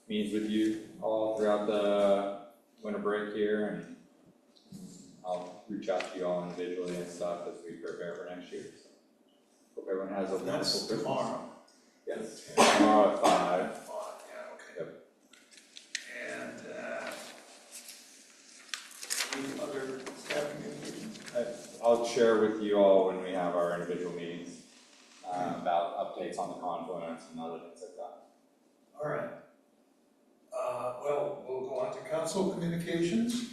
meetings with you all throughout the winter break here, and I'll reach out to you all individually and stuff as we prepare for next year. So, hope everyone has a wonderful That's Christmas. tomorrow. Yes, tomorrow at 5. Yeah, okay. Yep. And any other staff communications? I'll share with you all when we have our individual meetings about updates on the confluence and other things like that. All right. Well, we'll go on to council communications.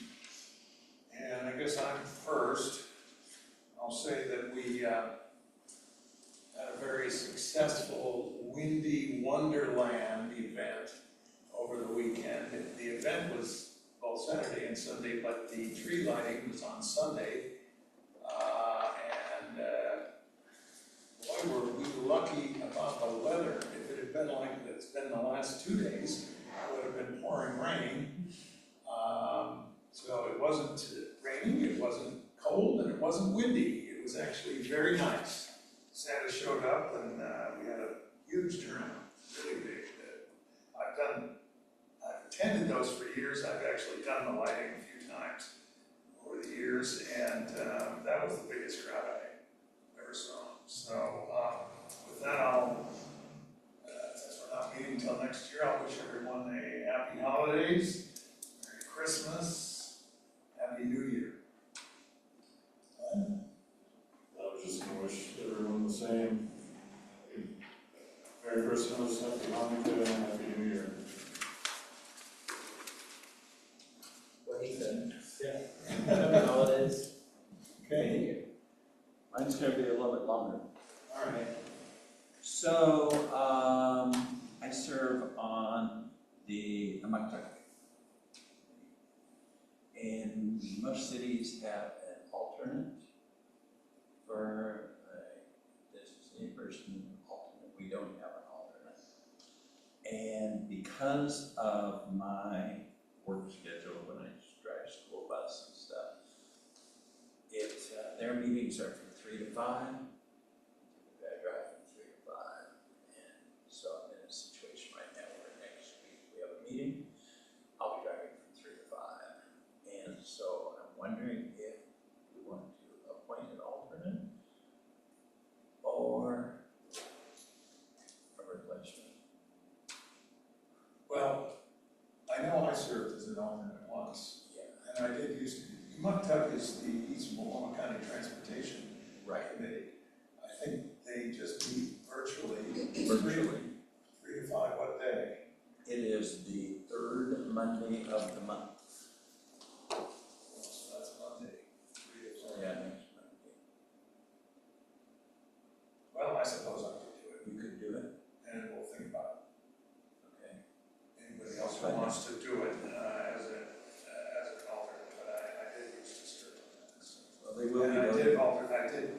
And I guess I'm first. I'll say that we successful Windy Wonderland event over the weekend. The event was both Saturday and Sunday, but the tree lighting was on Sunday. Boy, were we lucky about the weather. If it had been like it's been the last 2 days, it would have been pouring rain. So it wasn't raining, it wasn't cold, and it wasn't windy. It was actually very nice. Santa showed up and we had a huge turnout, really big. I've attended those for years. I've actually done the lighting a few times over the years, and that was the biggest crowd I ever saw. So with that, since we're not meeting until next year, I'll wish everyone a happy holidays, Merry Christmas, Happy New Year. I was just gonna wish everyone the same. Merry Christmas, Happy Hanukkah, and Happy New Year. What he said. Yeah. Happy holidays. Okay, Mine's gonna be a little bit longer. all right. So, I serve on the Amending. And most cities have an alternate for this in-person alternate. We don't have an alternate. And because of my work schedule when I drive school bus and stuff, their meetings are from 3 to 5. I drive from 3 to 5. And so I'm in a situation right now where next week we have a meeting. I'll be driving from 3 to 5. And so I'm wondering if we want to appoint an alternate or a replacement. Well, I know I served as an alternate once, Yeah. and I did used to. Mucktuck is the East Multnomah County Transportation Committee. I think they just meet virtually. Virtually. 3 to 5, what day? It is the third Monday of the month. So that's Monday, 3 to 5. Yeah, next Monday. Well, I suppose I could do it, You could do it, and we'll think about okay? it. Anybody else who wants to do it as an alternate, but I did used to serve on that. So. Well, they will be And I voting, did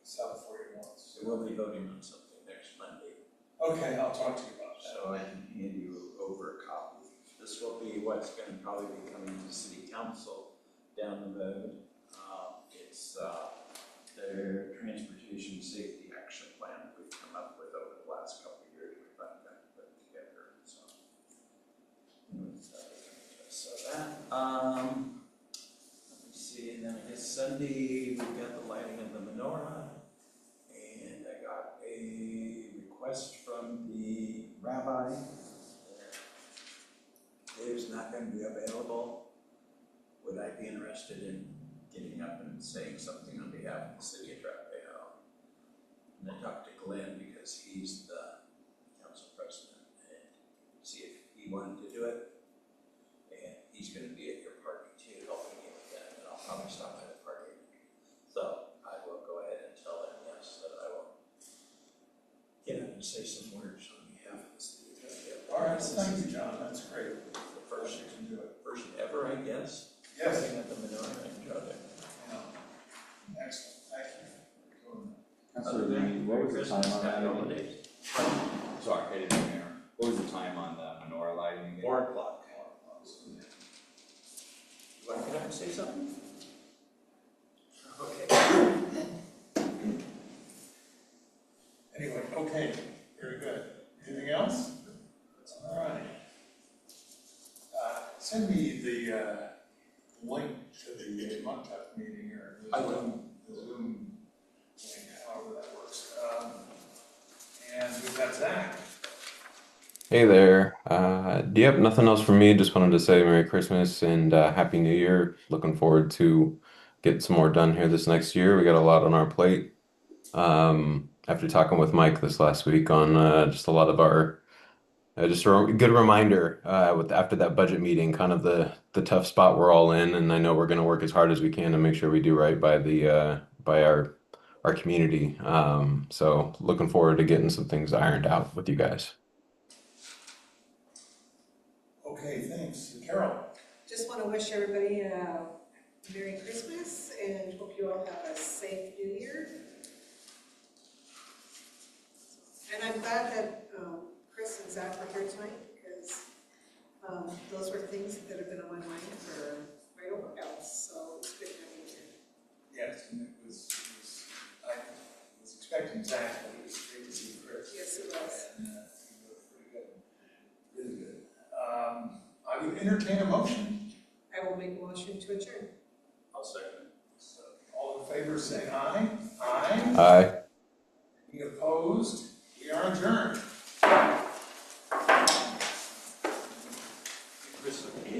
sub for you once. they will be voting on something next Monday. Okay, I'll talk to you about that. So I can hand you over a copy. This will be what's going to probably be coming to city council down the road. It's their transportation safety action plan that we've come up with over the last couple of years. We've got to put together. So that, let me see, and then I guess Sunday we've got the lighting of the menorah. And I got a request from the rabbi that Dave's not going to be available. Would I be interested in getting up and saying something on behalf of the city of Troutdale? And I talked to Glenn because he's the council president and see if he wanted to do it. And he's going to be at your party too, helping you with that. And I'll probably stop by the party. So I will go ahead and tell him yes, that I will get up and say some words on behalf of the city of Troutdale. All right, thank you, John, that's great. The first, You can do it. first ever, I guess. Yes. Lighting of the menorah in Troutdale. Excellent, thank you. Councilor Lee, what was the time on that? Happy holidays. Sorry, I didn't hear. What was the time on the menorah lighting again? 4 o'clock. You want to get up and say something? Okay. Anyway, okay, very good. Anything else? All right. Send me the link to the Mucktuck meeting or I will. the Zoom link, however that works. And we've got Zach. Hey there. Yep, nothing else from me. Just wanted to say Merry Christmas and Happy New Year. Looking forward to getting some more done here this next year. We got a lot on our plate. After talking with Mike this last week on just a lot of our, just a good reminder after that budget meeting, kind of the tough spot we're all in. And I know we're going to work as hard as we can to make sure we do right by the by our our community. So looking forward to getting some things ironed out with you guys. Okay, thanks. Carol? Just want to wish everybody a Merry Christmas and hope you all have a safe New Year. And I'm glad that Chris and Zach were here tonight because those were things that have been on my mind for quite a while, so it's good having you here. Yes, and I was expecting Zach, but it was great to see Chris. Yes, it was. And he looked pretty good, really good. I would entertain a motion. I will make a motion to adjourn. I'll second. So, all in favor, say aye. Aye. Aye. Any opposed? We are adjourned.